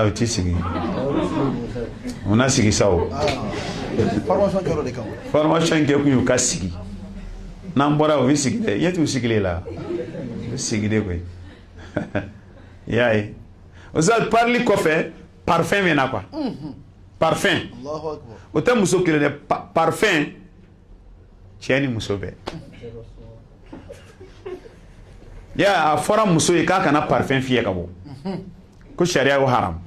o t'i sigi o na sigi sa o formation kɛ kun y'u ka sigi n'an bɔra o bɛ sigi dɛ ɲɛ t'u sigilen la o bɛ sigi de koyi i y'a ye o sali parili kɔfɛ parfum bɛ na quoi parfum o tɛ muso kelen dɛ parfum cɛ ni muso bɛɛ ya a fɔra muso ye k'a kana parfum fiyɛ ka bɔ ko sariya y'o haram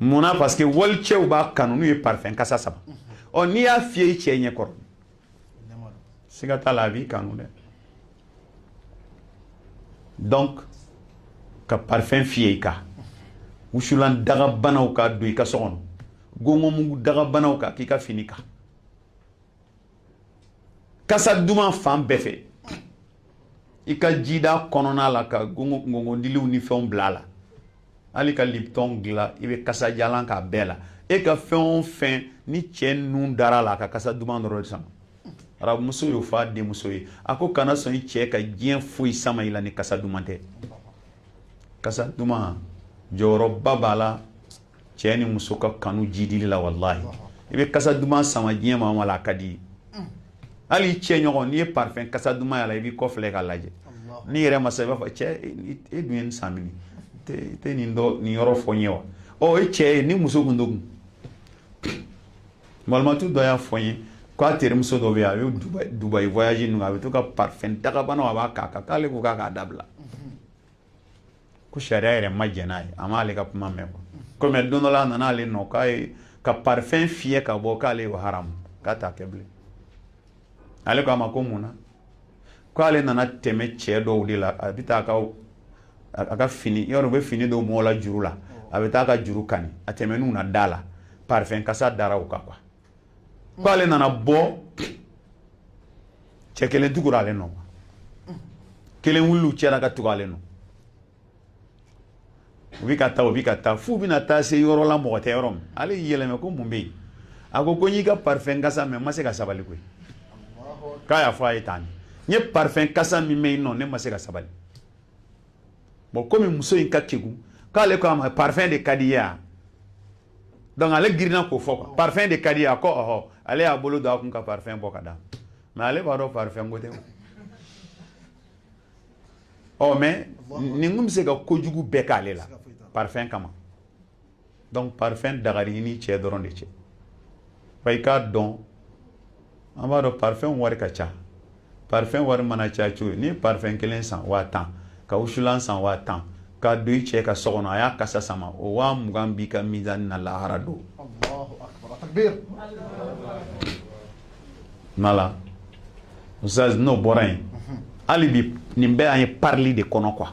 munna parce que walicɛw b'a kanu n'u ye parfum kasa sama ɔ n'i y'a fiyɛ i cɛ ɲɛ kɔrɔ siga t'a la a b'i kanu dɛ donc ka parfum fiyɛ i kan wusulan dagabanaw ka don i ka so kɔnɔ gongomugu dagabanaw ka k'i ka fini kan kasa duman fan bɛɛ fɛ i ka jida kɔnɔna la ka ngongondiliw ni fɛnw bila a la hali ka lipton dilan i bɛ kasa jalan k'a bɛɛ la e ka fɛn o fɛn ni cɛ nun dara la a ka kasa duman dɔrɔn de sama arabumuso y'o fɔ a denmuso ye a ko kana sɔn i cɛ ka diɲɛ foyi sama i la ni kasa duman tɛ kasa duman jɔyɔrɔba b'a la cɛ ni muso ka kanu jidili la walahi i bɛ kasa duman sama diɲɛ ma wala a ka di hali i cɛ ɲɔgɔn n'i ye parfum kasa duman y'a la i b'i kɔfilɛ k'a lajɛ n'i yɛrɛ ma sa i b'a fɔ cɛ e dun ye nin san mini tɛ nin yɔrɔ fɔ n ye wa ɔ e cɛ ye ni muso kun do kun malimatu dɔ y'a fɔ n ye k'a terimuso dɔ bɛ yen a bɛ Dubayi voyage ninnu a bɛ to ka parfum dagabanaw a b'a k'a kan k'ale ko k'a k'a dabila ko sariya yɛrɛ ma jɛn n'a ye a m'ale ka kuma mɛn quoi komi don dɔ la a nana ale nɔ k'a ye ka parfum fiyɛ ka bɔ k'ale y'o haramu k'a t'a kɛ bilen ale ko a ma ko mun na ko ale nana tɛmɛ cɛ dɔw de la a bɛ taa a ka fini yɔrɔ bɛ fini dɔw mɔ la juru la a bɛ taa ka juru kani a tɛmɛn'u na da la parfum kasa dara u kan quoi ko ale nana bɔ cɛ kelen tugura ale nɔ kelen wuli cɛla ka tugu ale nɔ u bɛ ka taa f'u bɛna taa se yɔrɔ la mɔgɔ tɛ yɔrɔ min ale y'i yɛlɛmɛ ko mun bɛ yen a ko n y'i ka parfum kasa mɛ n ma se ka sabali koyi k'a y'a fɔ a ye tan n ye parfum kasa min bɛ yen nɔ ne ma se ka sabali bon komi muso in ka kegun k'ale ko a ma parfum de ka di ye wa donc ale girinna k'o fɔ quoi parfum de ka di ye a ko ɔhɔ ale y'a bolo don a kun ka parfum bɔ ka d'a ma mais ale b'a dɔn parfum ko tɛ ɔ mais nin kun bɛ se ka kojugu bɛɛ k'ale la parfum kama donc parfum dagari i ni cɛ dɔrɔn de cɛ wa i k'a dɔn an b'a dɔn parfum wari ka ca parfum wari mana ca cogo ni parfum kelen san 10,000 ka wusulan san 10,000 ka don i cɛ ka so kɔnɔ a y'a kasa sama o 20,000 b'i ka mizani na lahara don nala ustaz n'o bɔra yen hali bi nin bɛɛ an ye parli de kɔnɔ quoi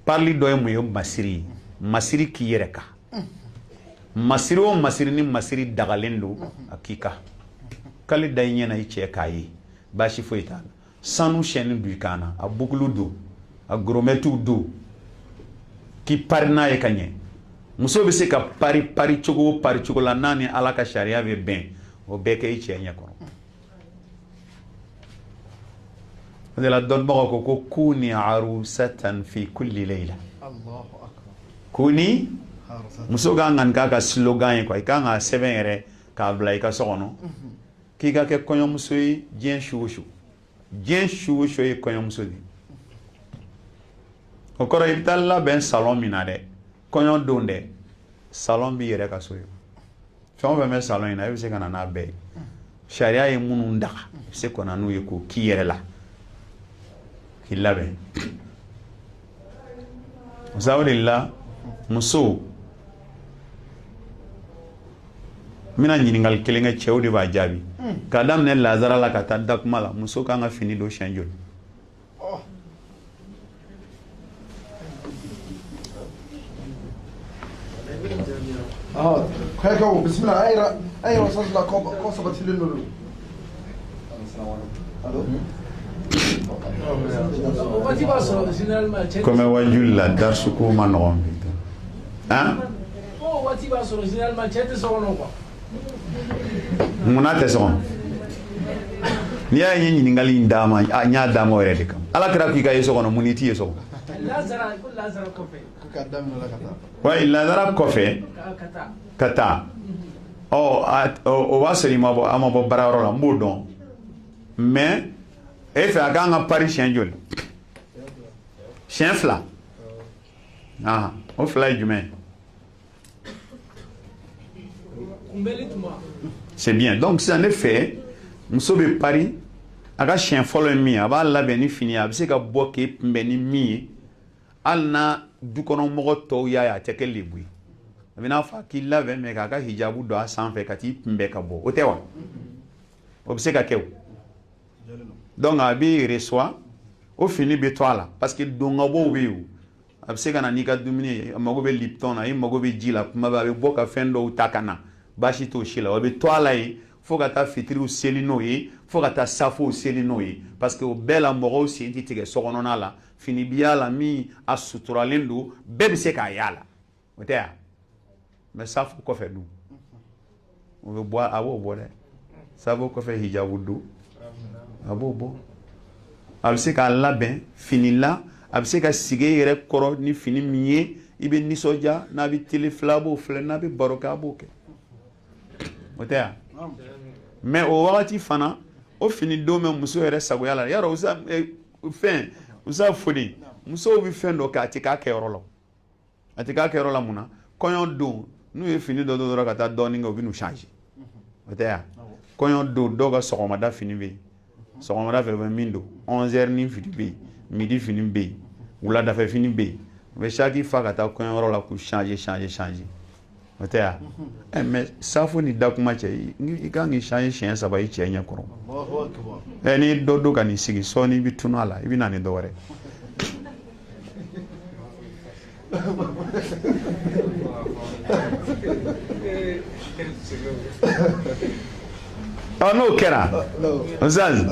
parli dɔ ye mun ye masiri ye masiri k'i yɛrɛ kan masiri o masiri ni masiri dagalen don a k'i kan k'ale da i ɲɛna i cɛ k'a ye baasi foyi t'a la sanu sɛni don i kan na a bukulu don a goromɛtiw don k'i pari n'a ye ka ɲɛ muso bɛ se ka pari cogo la n'a ni ala ka sariya bɛ bɛn o bɛɛ kɛ i cɛ ɲɛ kɔrɔ o de la dɔnnibagaw ko kuni arusatan fi kulli layla kuni muso ka kan k'a ka slogan ye quoi i kan ka sɛbɛn yɛrɛ k'a bila i ka so kɔnɔ k'i ka kɛ kɔɲɔmuso ye diɲɛ su o su diɲɛ su o su ye kɔɲɔmuso de o kɔrɔ i bɛ taa labɛn salon min na dɛ kɔɲɔ don dɛ salon b'i yɛrɛ ka so ye fɛn o fɛn bɛ salon in na i bɛ se ka na n'a bɛɛ ye sariya ye minnu daga i bɛ se ka na n'u ye k'o k'i yɛrɛ la k'i labɛn o de la muso n bɛna ɲininkali kelen kɛ cɛw de b'a jaabi k'a daminɛ lazara la ka taa dakuma la muso kan ka fini don siɲɛ joli خيركم بسم الله اي وصلت لك قصبت للنور comme wajul la darsu ko ma nɔgɔn hein waati b'a sɔrɔ généralement cɛ tɛ so kɔnɔ quoi munna tɛ so kɔnɔ n'i y'a ye ɲininkali in d'a ma n y'a d'a ma o yɛrɛ de kama ala kɛra k'i ka ye so kɔnɔ mun n'i t'i ye so kɔnɔ lazara kɔfɛ ouais lazara kɔfɛ ka taa o b'a sɔrɔ a ma bɔ baarayɔrɔ la n b'o dɔn mais e fɛ a kan ka pari siɲɛ joli siɲɛ 2 o 2 ye jumɛn c'est bien donc sisan ne fɛ muso bɛ pari a ka siɲɛ fɔlɔ ye min ye a b'a labɛn ni fini ye a bɛ se ka bɔ k'e kunbɛn ni min ye hali n'a dukɔnɔmɔgɔ tɔw y'a ye a tɛ kɛ lebu ye a bɛ n'a fɔ a k'i labɛn mɛ k'a ka hijabu don a sanfɛ ka t'i kunbɛn ka bɔ o tɛ wa o bɛ se ka kɛ o donc a b'i reçoit o fini bɛ to a la parce que dongabɔw bɛ yen a bɛ se ka na n'i ka dumuni ye a mago bɛ lipton na i mago bɛ ji la kuma bɛɛ a bɛ bɔ ka fɛn dɔw ta ka na baasi t'o si la o bɛ to a la yen fo ka taa fitiriw seli n'o ye fo ka taa safow seli n'o ye parce que o bɛɛ la mɔgɔw sen tɛ tigɛ so kɔnɔna la fini bi y'a la min a suturalen don bɛɛ bɛ se k'a y'a la o tɛ yan mais safo kɔfɛ dun o bɛ bɔ a b'o bɔ dɛ safo kɔfɛ hijabu don a b'o bɔ a bɛ se k'a labɛn fini la a bɛ se ka sigi e yɛrɛ kɔrɔ ni fini min ye i bɛ nisɔndiya n'a bɛ tele filɛ a b'o filɛ n'a bɛ baro kɛ a b'o kɛ o tɛ yan mais o wagati fana o fini don bɛ muso yɛrɛ sagoya la yarɔ fɛn usa foni musow bɛ fɛn dɔ kɛ a tɛ k'a kɛyɔrɔ la a tɛ k'a kɛyɔrɔ la mun na kɔɲɔ don n'u ye fini dɔ dɔrɔn ka taa dɔɔnin kɛ u bɛ n'u changer o tɛ yan kɔɲɔ don dɔw ka sɔgɔmada fini bɛ yen sɔgɔmada fɛ u bɛ min don 11h ni fini bɛ yen midi fini bɛ yen wuladafɛ fini bɛ yen u bɛ saki fa ka taa kɔɲɔyɔrɔ la k'u changer o tɛ ya mais safo ni dakuma cɛ i kan k'i changer siɲɛ 3 i cɛ ɲɛ kɔrɔ ni dɔ don ka n'i sigi sɔɔni i bɛ tunu a la i bɛ na ni dɔ wɛrɛ n'o kɛra Ustaz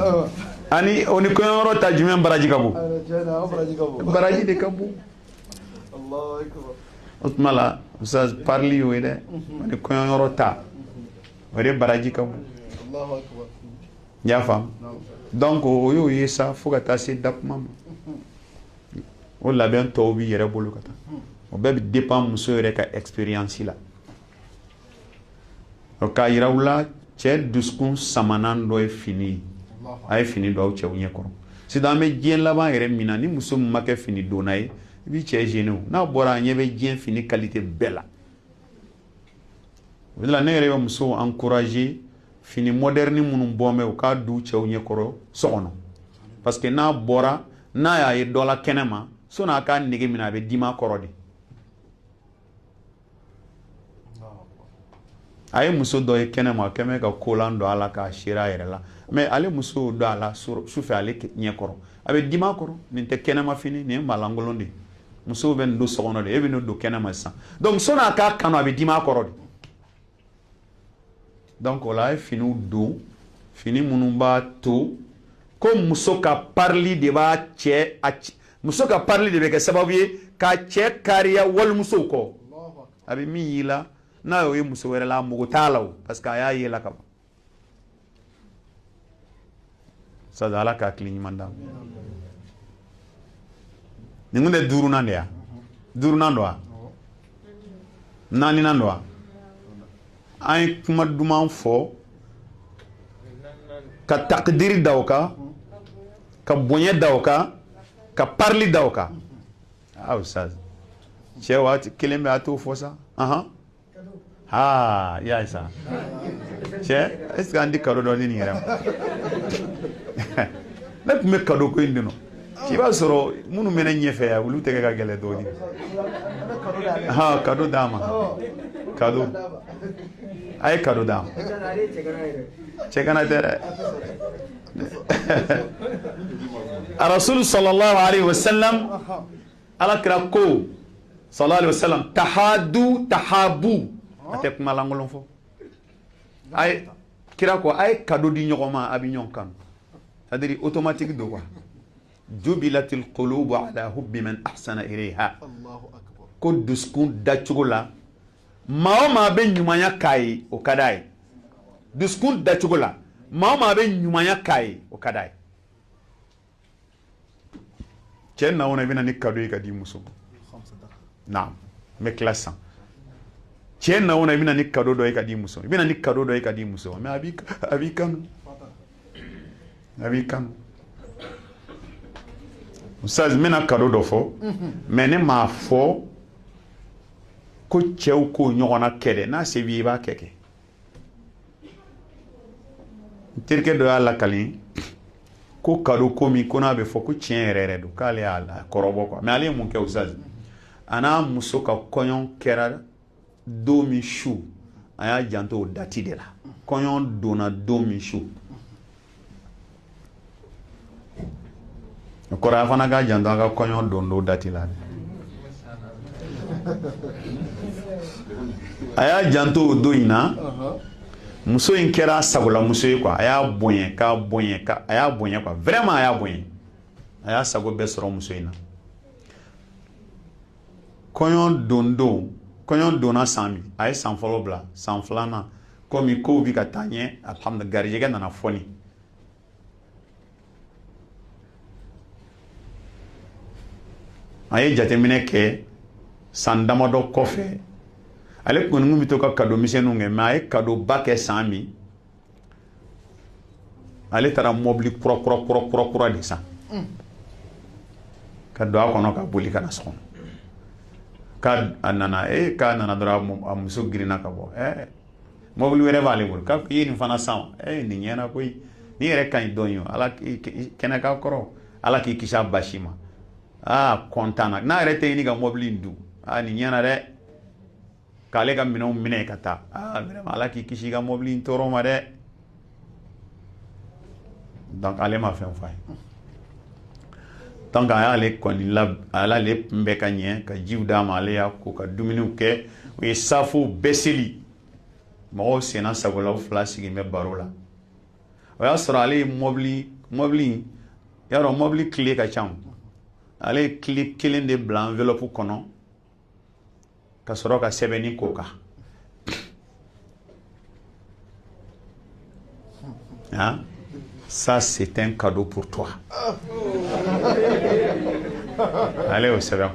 ani o ni kɔɲɔyɔrɔ ta jumɛn baraji ka bon baraji de ka bon o tuma la Ustaz parli y'o ye dɛ ani kɔɲɔyɔrɔ ta o de baraji ka bon i y'a faamu donc o y'o ye sa fo ka taa se dakuma ma o labɛn tɔw b'i yɛrɛ bolo ka taa o bɛɛ bɛ dépend muso yɛrɛ ka expérience la o k'a yira u la cɛ dusukun samanan dɔ ye fini ye a ye fini don aw cɛw ɲɛ kɔrɔ sisan an bɛ diɲɛ laban yɛrɛ min na ni muso min ma kɛ fini donna ye i b'i cɛ gêner o n'a bɔra a ɲɛ bɛ diɲɛ fini qualité bɛɛ la o de la ne yɛrɛ bɛ musow encourager fini moderne minnu bɔn bɛ u k'a don u cɛw ɲɛ kɔrɔ so kɔnɔ parce que n'a bɔra n'a y'a ye dɔ la kɛnɛ ma sɔnni a k'a nege minɛ a bɛ dimi a kɔrɔ de a ye muso dɔ ye kɛnɛ ma kɛmɛ ka kolan don a la k'a seri a yɛrɛ la mais ale muso don a la sufɛ ale ɲɛ kɔrɔ a bɛ dimi a kɔrɔ nin tɛ kɛnɛma fini nin ye maalankolon de ye musow bɛ nin don so kɔnɔ de e bɛ nin don kɛnɛ ma sisan donc sɔnni a k'a kanu a bɛ dimi a kɔrɔ de donc o la a ye finiw don fini minnu b'a to ko muso ka parili de b'a muso ka parili de bɛ kɛ sababu ye ka cɛ kariya walimusow kɔ a bɛ min y'i la n'a y'o ye muso wɛrɛ la a mago t'a la o parce que a y'a ye la ka ban sadi ala k'a hakili ɲuman d'a ma nin kun tɛ duurunan de ya duurunan don wa naaninan don wa an ye kuma duman fɔ ka takdiri da o kan ka bonya da o kan ka parili da o kan aw sadi cɛ waati kelen bɛ a t'o fɔ sa ya sa cɛ est ce que an di cadeau dɔ di nin yɛrɛ ma ne tun bɛ cadeau ko in dɔn i b'a sɔrɔ minnu bɛ ne ɲɛfɛ yan olu tɛgɛ ka gɛlɛn dɔɔni cadeau d'a ma cadeau a ye cadeau d'a ma cɛgana tɛ dɛ Rasul sallallahu alaihi wasallam ala kira ko sallallahu alaihi wasallam tahadu tahabu a tɛ kuma lankolon fɔ a ye kira ko a ye cadeau di ɲɔgɔn ma a bɛ ɲɔgɔn kanu c'est à dire automatique don quoi jubilatil qulubu ala hubbi man ahsana ilayha ko dusukun dacogo la maa o maa bɛ ɲumanya k'a ye o ka d'a ye dusukun dacogo la maa o maa bɛ ɲumanya k'a ye o ka d'a ye cɛ na o na i bɛ na ni cadeau ye ka di muso ma n bɛ tila sisan cɛ na o na i bɛ na ni cadeau dɔ ye ka di muso ma i bɛ na ni cadeau dɔ ye ka di muso ma mais a b'i kanu a b'i kanu Ustaz n bɛna cadeau dɔ fɔ mais ne m'a fɔ ko cɛw k'o ɲɔgɔnna kɛ dɛ n'a se b'i ye i b'a kɛ n terikɛ dɔ y'a lakali ko cadeau ko min ko n'a bɛ fɔ ko tiɲɛ yɛrɛ yɛrɛ don k'ale y'a kɔrɔbɔ quoi mais ale ye mun kɛ Ustaz a n'a muso ka kɔɲɔ kɛra don min su a y'a janto o dati de la kɔɲɔ donna don min su o kɔrɔ a fana k'a janto a ka kɔɲɔ don dati la a y'a janto o don in na muso in kɛra sagola muso ye quoi a y'a bonya a y'a bonya quoi vraiment a y'a bonya a y'a sago bɛɛ sɔrɔ muso in na kɔɲɔ donna san min a ye san fɔlɔ bila san filanan komi kow bi ka taa ɲɛ alhamdulillah garijɛgɛ nana fɔni a ye jateminɛ kɛ san damadɔ kɔfɛ ale kɔni bɛ to ka cadeau misɛnninw kɛ mais a ye cadeau ba kɛ san min ale taara mobili kura de san ka don a kɔnɔ ka boli ka na so kɔnɔ k'a nana dɔrɔn a muso girinna ka bɔ mobili wɛrɛ b'ale bolo k'a i ye nin fana san nin ɲɛna koyi nin yɛrɛ ka ɲi dɔn ye ala kɛnɛ k'a kɔrɔ ala k'i kisi a basi ma content na n'a yɛrɛ tɛ ɲini ka mobili in dun nin ɲɛna dɛ k'ale ka minɛnw minɛ ka taa vraiment ala k'i kisi ka mobili in tɔɔrɔ ma dɛ. Donc ale ma fɛn f'a ye. Donc a y'ale kɔni ale kunbɛ ka ɲɛ ka jiw d'a ma, ale y'a ko ka dumuniw kɛ, u ye safow bɛɛ seli, mɔgɔw senna sagolaw 2 sigilen bɛ baro la. O y'a sɔrɔ ale ye mobili y'a dɔn mobili clé ka ca, ale ye clé kelen de bila enveloppe kɔnɔ ka sɔrɔ ka sɛbɛnni k'o kan. Hein? Ça c'est un cadeau pour toi. Allez au sɛbɛn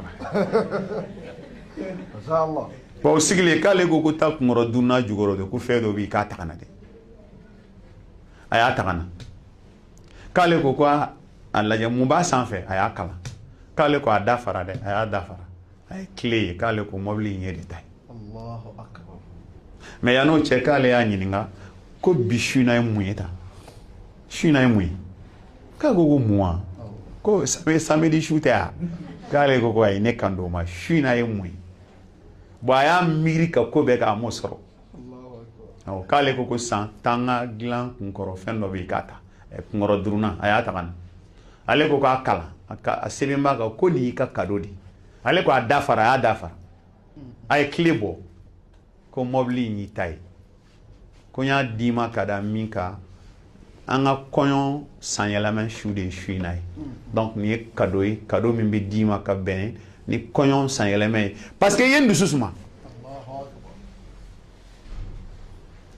quoi. Bon o sigilen k'ale ko ko taa kunkɔrɔ dunna jukɔrɔ de ko fɛn dɔ b'i k'a ta ka na dɛ. A y'a ta ka na. K'ale ko a lajɛ mun b'a sanfɛ, a y'a kalan. K'ale ko a dafara dɛ, a y'a dafara. A ye clé ye, k'ale ko mobili in ye de ta ye. Allahu akbar. Mais yan'o cɛ k'ale y'a ɲininka ko bi su in na ye mun ye tan? Su in na ye mun ye? K'a ko mun wa? Ko samedi su tɛ a? K'ale ko ayi ne kan d'o ma, su in na ye mun ye? Bon a y'a miiri ka ko bɛɛ k'a m'o sɔrɔ. K'ale ko san tan ka dilan kunkɔrɔ fɛn dɔ bɛ yen k'a ta, kunkɔrɔ durunna a y'a ta ka na. Ale ko k'a kalan, a sɛbɛn b'a kan ko nin y'i ka cadeau de. Ale ko a dafara, a y'a dafara. A ye clé bɔ ko mobili in y'i ta ye. Ko n y'a d'i ma ka da min kan an ka kɔɲɔ sanyɛlɛma su de ye su in na ye. Donc nin ye cadeau ye, cadeau min bɛ d'i ma ka bɛn ni kɔɲɔ sanyɛlɛma ye. Parce que i ye n dusu suma.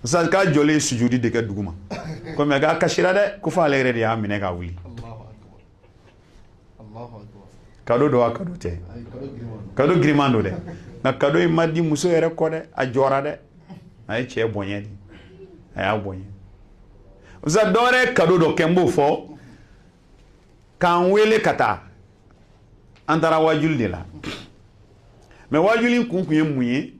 Sa k'a jɔlen sujudi de kɛ dugu ma. Ko mais k'a kasira dɛ, ko fɔ ale yɛrɛ de y'a minɛ ka wuli. Cadeau dɔ wa cadeau tɛ? Cadeau giriman don dɛ. Nka cadeau in ma di muso yɛrɛ kɔ dɛ, a jɔra dɛ. A ye cɛ bonya de. A y'a bonya. Sa dɔ wɛrɛ ye cadeau dɔ kɛ n b'o fɔ k'an wele ka taa. An taara wajuli de la. Mais wajuli kun ye mun ye?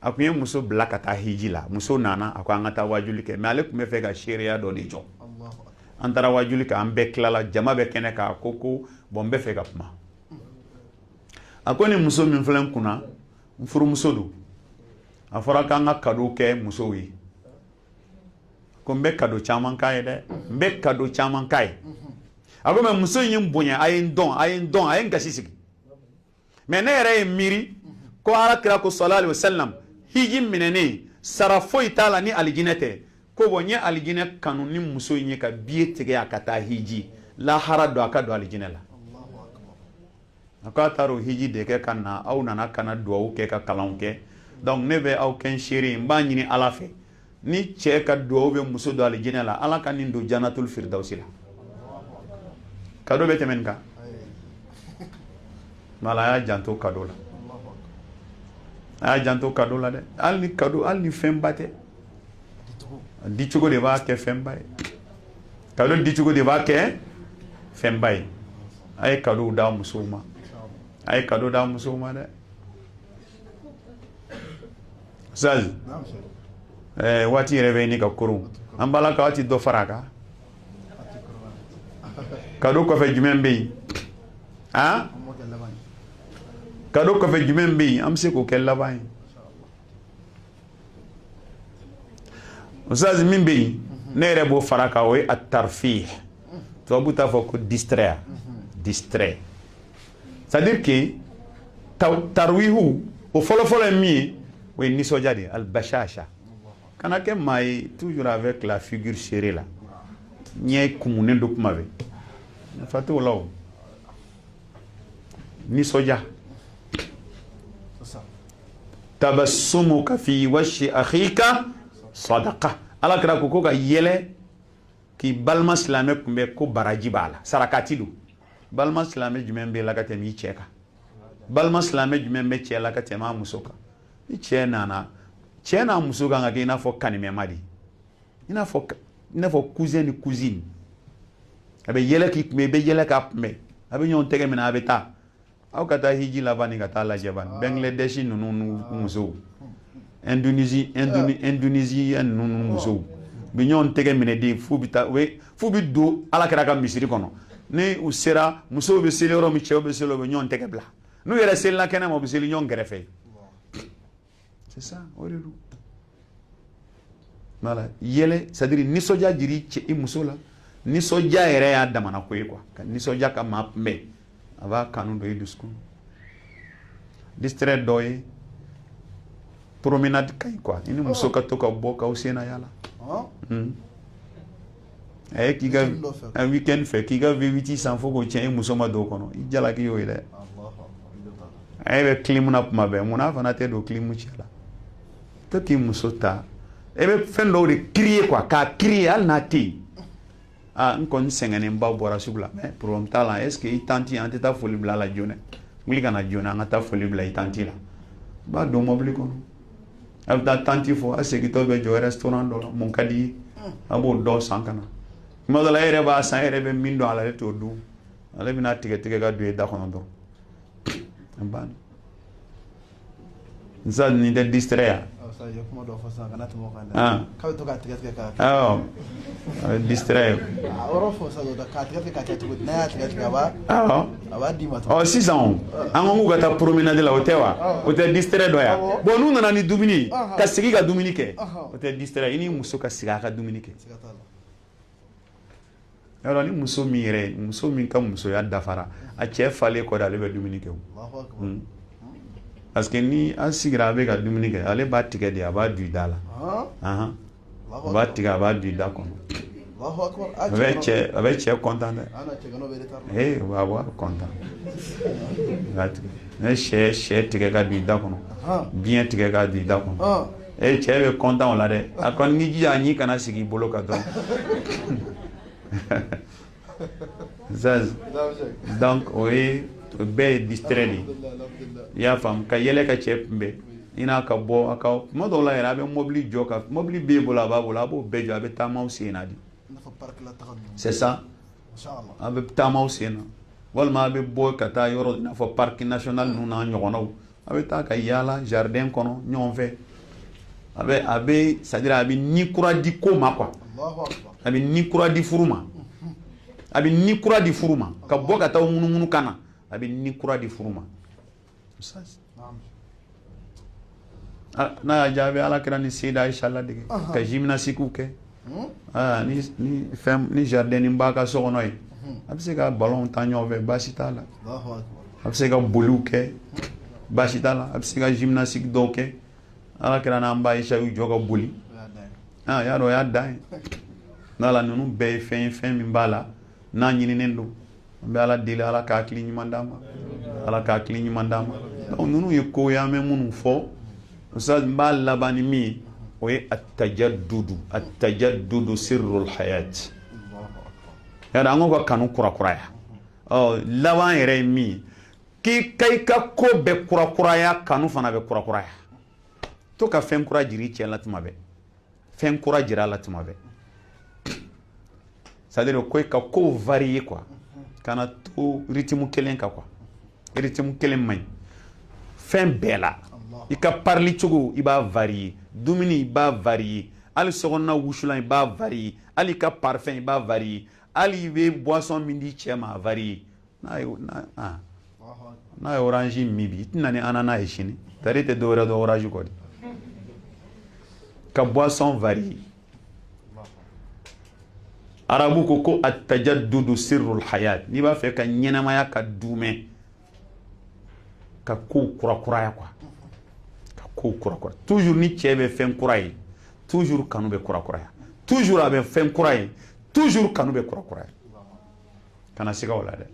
A kun ye muso bila ka taa hiji la. Muso nana a ko an ka taa wajuli kɛ. Mais ale kun bɛ fɛ ka seereya dɔ de jɔ. An taara wajuli kɛ, an bɛɛ tilala, jama bɛ kɛnɛ kan, a ko bon n bɛ fɛ ka kuma. A ko ni muso min filɛ n kunna, n furumuso don. A fɔra k'an ka cadeau kɛ musow ye. Ko n bɛ cadeau caman k'a ye dɛ. N bɛ cadeau caman k'a ye. A ko mais muso in ye n bonya, a ye n dɔn, a ye n gasi sigi. Mais ne yɛrɛ ye miiri ko Alakira ko sallallahu alaihi wasallam hiji minɛnen sara foyi t'a la ni alijinɛ tɛ. Ko bon n ye alijinɛ kanu ni muso in ye ka biye tigɛ a ka taa hiji lahara don a ka don alijinɛ la. A ko a taara o hiji de kɛ ka na, aw nana ka na duwawu kɛ ka kalanw kɛ. Donc ne bɛ aw kɛ n seere n b'a ɲini Ala fɛ ni cɛ ka duwawu bɛ muso don alijinɛ la, Ala ka nin don jannatul firdausi la. Cadeau bɛ tɛmɛ nin kan. Mala a y'a janto cadeau la. A y'a janto cadeau la dɛ. Hali ni cadeau, hali ni fɛnba tɛ. Di cogo de b'a kɛ fɛnba ye. Cadeau di cogo de b'a kɛ fɛnba ye. A ye cadeau d'a musow ma. A ye cadeau d'a musow ma dɛ. Sazi. Waati yɛrɛ bɛ ɲini ka koron. An b'a la ka waati dɔ fara a kan. Cadeau kɔfɛ jumɛn bɛ yen? Han? Cadeau kɔfɛ jumɛn bɛ yen? An bɛ se k'o kɛ laban ye. Sazi min bɛ yen, ne yɛrɛ b'o fara a kan, o ye at-tarfih. Tubabu t'a fɔ ko distraire. Distrait. C'est-à-dire que tarwihu o fɔlɔfɔlɔ ye min ye, o ye nisɔndiya de ye, al-bashasha. Kana kɛ maa ye toujours avec la figure serrée la. Ɲɛ kumunen don kuma bɛɛ. Nafa t'o la o. Nisɔndiya. Tabassumuka fi wajhi akhika sadaqa. Alakira ko ka yɛlɛ k'i balima silamɛ kunbɛn ko baraji b'a la, sarakati don. Balima silamɛ jumɛn bɛ la ka tɛmɛ i cɛ kan? Balima silamɛ jumɛn bɛ cɛ la ka tɛmɛ a muso kan? Ni cɛ n'a muso kan ka kɛ i n'a fɔ kanimɛma de, i n'a fɔ cousin ni cousine. A bɛ yɛlɛ k'i kunbɛn, i bɛ yɛlɛ k'a kunbɛn, a bɛ ɲɔgɔn tɛgɛ minɛ, a bɛ taa. Aw ka taa hiji laban ni ka taa lajɛ ban. Bangladesh ninnu musow, Indonésie ninnu musow bɛ ɲɔgɔn tɛgɛ minɛ de f'u bɛ don Alakira ka misiri kɔnɔ. Ni u sera, musow bɛ seli yɔrɔ min cɛw bɛ seli, u bɛ ɲɔgɔn tɛgɛ bila. N'u yɛrɛ selila kɛnɛ ma, u bɛ seli ɲɔgɔn kɛrɛfɛ. c'est ça o de do voilà yele c'est-à-dire nisoja jiri cɛ i muso la nisoja yɛrɛ y'a damana ko ye quoi ka nisoja ka maa kunbɛn a b'a kanu dɔ i dusukun distrait dɔ ye promenade ka ɲi quoi i ni muso ka to ka bɔ k'aw sen na yaala a ye k'i ka weekend fɛ k'i ka V8 san fo k'o tiɲɛ i muso ma don o kɔnɔ i jalaki y'o ye dɛ a ye bɛ clim na kuma bɛɛ munna fana tɛ don clim cɛ la to k'i muso ta e bɛ fɛn dɔw de créer quoi k'a créer hali n'a tɛ yen n kɔni sɛgɛnnenba bɔra sugu la mais problème t'a la est ce que i tanti an tɛ taa foli bila a la joona wuli ka na joona an ka taa foli bila i tanti la b'a don mobili kɔnɔ a bɛ taa tanti fɔ a segintɔ bɛ jɔ restaurant dɔ la mun ka di ye a b'o dɔ san ka na tuma dɔ la e yɛrɛ b'a san e yɛrɛ bɛ min dɔn a la ale t'o dun ale bɛna tigɛ ka don e da kɔnɔ dɔrɔn a banna nsa nin tɛ distrait ya distrait sisan an ko k'u ka taa promenade la o tɛ wa o tɛ distrait dɔ ya bon n'u nana ni dumuni ka sigi ka dumuni kɛ o tɛ distrait i ni muso ka sigi a ka dumuni kɛ alors ni muso min ka musoya dafara a cɛ falen kɔ de ale bɛ dumuni kɛ o parce que ni an sigira a bɛ ka dumuni kɛ ale b'a tigɛ de a b'a du i da la a b'a tigɛ a b'a du i da kɔnɔ a bɛ cɛ content dɛ a b'a content ne sɛ tigɛ ka du i da kɔnɔ biɲɛ tigɛ ka du i da kɔnɔ cɛ bɛ content o la dɛ a kɔni k'i jija a ɲi kana sigi i bolo ka dɔrɔn donc o ye bɛɛ ye distrait de i y'a faamu ka yɛlɛ ka cɛ kunbɛn i n'a ka bɔ a ka tuma dɔw la yɛrɛ a bɛ mobili jɔ ka mobili b'e bolo a b'a bolo a b'o bɛɛ jɔ a bɛ taama aw sen na de c'est ça a bɛ taama aw sen na walima a bɛ bɔ ka taa yɔrɔ i n'a fɔ parc national ninnu n'a ɲɔgɔnnaw a bɛ taa ka yaala jardin kɔnɔ ɲɔgɔn fɛ a bɛ c'est-à-dire a bɛ ni kura di ko ma quoi a bɛ ni kura di furu ma a bɛ ni kura di furu ma ka bɔ ka taa ŋunuŋunu kan na a bɛ ni kura di furu ma n'a y'a jaabi ala kɛra ni seyida Aisha ladege ka gymnastique kɛ ni jardin ni b'a ka so kɔnɔ ye a bɛ se ka ballon ta ɲɔgɔn fɛ baasi t'a la a bɛ se ka boliw kɛ baasi t'a la a bɛ se ka gymnastique dɔw kɛ ala kɛra n'an ba Aisha y'u jɔ ka boli y'a dɔn o y'a dan ye n'ala ninnu bɛɛ ye fɛn min b'a la n'a ɲininen don an bɛ ala deli ala ka hakili ɲuman d'an ma ala ka hakili ɲuman d'an ma donc ninnu ye ko ye an bɛ minnu fɔ ustaz n b'a laban ni min ye o ye at-tajaddudu sirrul hayat yàrá an ko ka kanu kurakuraya laban yɛrɛ ye min ye k'i ka ko bɛɛ kurakuraya kanu fana bɛ kurakuraya to ka fɛn kura jira i cɛ la tuma bɛɛ fɛn kura jira a la tuma bɛɛ c'est-à-dire ko ka ko varier quoi kana to rythme kelen kan quoi rythme kelen man ɲi fɛn bɛɛ la i ka parli cogo i b'a varier dumuni i b'a varier hali sokɔnɔna wusulan i b'a varier hali ka parfum i b'a varier hali i bɛ boisson min di cɛ ma a varier n'a ye orange min bi i tɛna ni ananas ye sini tari tɛ dɔwɛrɛ dɔn orange kɔ de ka boisson varier arabu ko at-tajaddudu sirrul hayat n'i b'a fɛ ka ɲɛnamaya ka dumɛ ka ko kurakuraya quoi ka ko kurakura toujours ni cɛ bɛ fɛn kura ye toujours kanu bɛ kurakuraya toujours a bɛ fɛn kura ye toujours kanu bɛ kurakuraya kana siga o la dɛ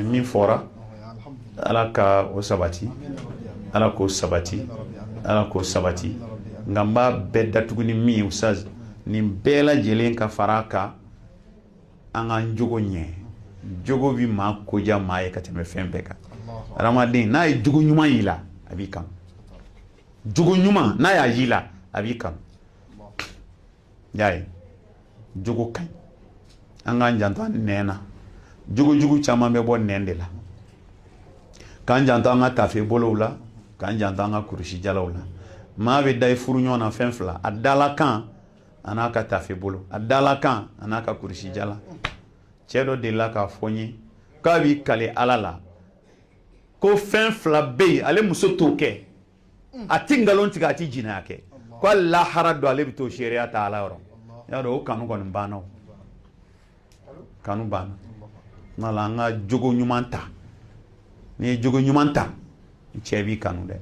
min fɔra ala ka o sabati ala k'o sabati ala k'o sabati nka n b'a bɛɛ datugu ni min ye ustaz nin bɛɛ lajɛlen ka fara kan an ka jogo ɲɛ jogo bi maa koja maa ye ka tɛmɛ fɛn bɛɛ kan adamaden n'a ye jogo ɲuman y'i la a b'i kanu jogo ɲuman n'a y'a y'i la a b'i kanu y'a ye jogo ka ɲi an k'an janto an nɛn na jogo jugu caman bɛ bɔ nɛn de la k'an janto an ka tafe bolow la k'an janto an ka kurusi jalaw la maa bɛ da i furu ɲɔgɔn na fɛn fila a dalakan a n'a ka tafe bolo a dalakan a n'a ka kurusi jala cɛ dɔ delila k'a fɔ n ye k'a b'i kale ala la ko fen fla be ale muso to ke atingalon tiga ati jina ke ko la harado ale bito sharia taala ro ya do kanu ko mbana kanu bana nala nga jogo nyumanta ni jogo nyumanta chebi kanu de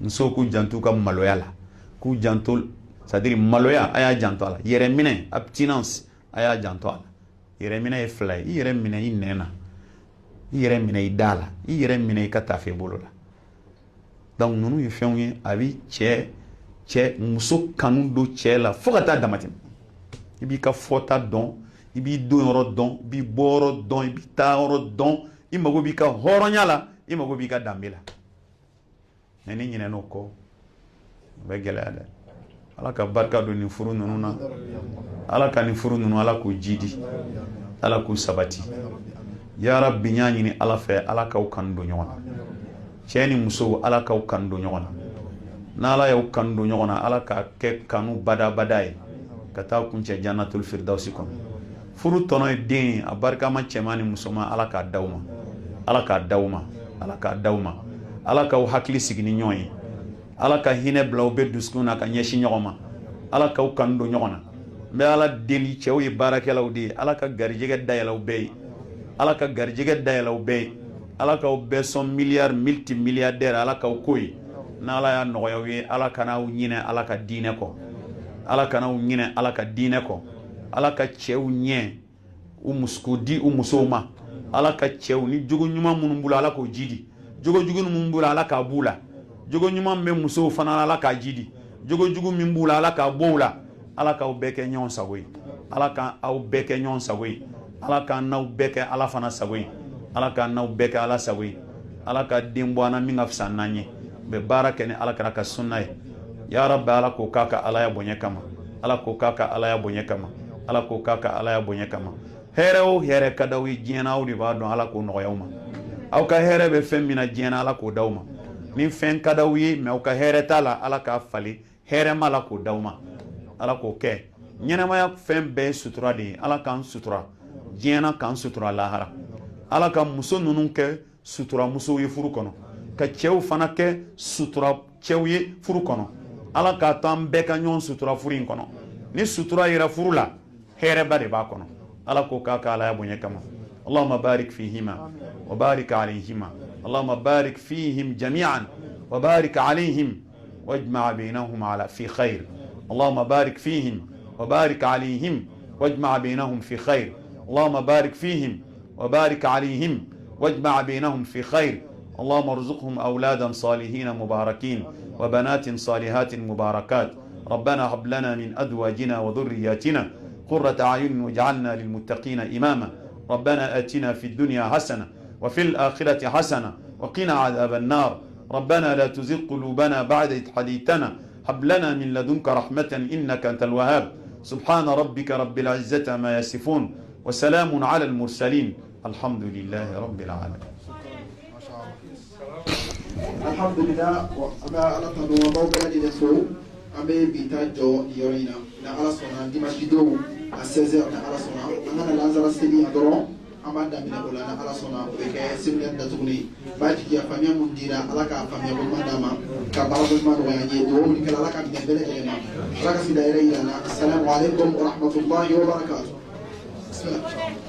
nso ku jantu ka maloya la ku jantu c'est-à-dire maloya aya jantu ala yere mine abstinence aya jantu ala yere mine e fly yere mine i nena yere mine i dala yere mine i kata fe bolola donc nunu y fenye abi che muso kanu do che la fogata damatim ibi ka fota don ibi do yoro don ibi boro don ibi ta yoro don imago bi ka horonya la imago bi ka dambela neni nyine no ko be gelada ala ka barka do ni furu nunu na ala ka ni furu nunu ala ko jidi ala ko sabati ya rabbi nyani ni ala fe ala ka ukando nyona cheni muso ala ka ukando nyona na ala ya ukando nyona ala ka ke kanu bada badai kata kunche jannatul firdausi kon furu tono din a barka ma chemani muso ma ala ka dawma ala ka dawma ala ka dawma ala ka hakli sigini nyoyi ala ka hine blaw be duskuna ka nyeshi nyoma ala ka ukando nyona be ala deli chew yi barakelaw di ala ka garjige dayalaw be ala ka garjige dayalaw be ala ka be son milliard multimilliardaire ala ka koy na ala ya noyo wi ala kana nyine ala ka dine ko ala kana nyine ala ka dine ko ala ka chew nye u muskudi u musoma ala ka chew ni jogo nyuma munubula ala ko jidi jogo jugu munubula ala ka bula jogo nyuma me muso fana ala ka jidi jogo jugu minbula ala ka bowla ala ka beke nyon sagoy ala ka au beke nyon sagoy ala ka naw beke ala fana sagoy ala ka naw beke ala sagoy ala ka dimbo ana minga fsananye be baraka ne ala ka sunna ya rabbi ala ko kaka ala ya bonye kama ala ko kaka ala ya bonye kama ala ko kaka ala ya bonye kama here o here kadawi jena o diba don ala ko no yawma aw ka here be femina jena ala ko dawma ni fen kadawi me aw ka here tala ala ka fali here mala ko dawma ala ko ke nyena ma fen be sutura di ala kan sutura jena kan sutura lahara ala ka muso nunun ke sutura muso ye furu kono ka chew fana ke sutura chew ye furu kono ala ka tan be ka nyon sutura furin kono ni sutura ira furu la here ba de ba kono ala ko kaka ala ya bonye kama اللهم بارك فيهما وبارك عليهما اللهم بارك فيهم جميعا وبارك عليهم واجمع بينهم على في خير اللهم بارك فيهم وبارك عليهم واجمع بينهم في خير اللهم بارك فيهم وبارك عليهم واجمع بينهم في خير اللهم ارزقهم أولادا صالحين مباركين وبنات صالحات مباركات ربنا هب لنا من أزواجنا وذرياتنا قرة أعين واجعلنا للمتقين إماما ربنا آتنا في الدنيا حسنة وفي الآخرة حسنة وقنا عذاب النار ربنا لا تزغ قلوبنا بعد إذ هديتنا هب لنا من لدنك رحمة إنك أنت الوهاب سبحان ربك رب العزة ما يصفون وسلام على المرسلين الحمد لله رب العالمين الحمد لله أما أنا تنو موبلا جدسو أما بيتاجو يورينا نعلى صنع دمشقدو السيزر نعلى صنع أنا لانزر سيدي أدرون أما دامنا ولا نعلى صنع بكي سمنا دتوني بعد كي أفهمي مديرا على كأفهمي بمن داما كبار بمن ويعني دوم لكن على كأبن بلد جنا ركز في دائرة السلام عليكم ورحمة الله وبركاته. بسم الله.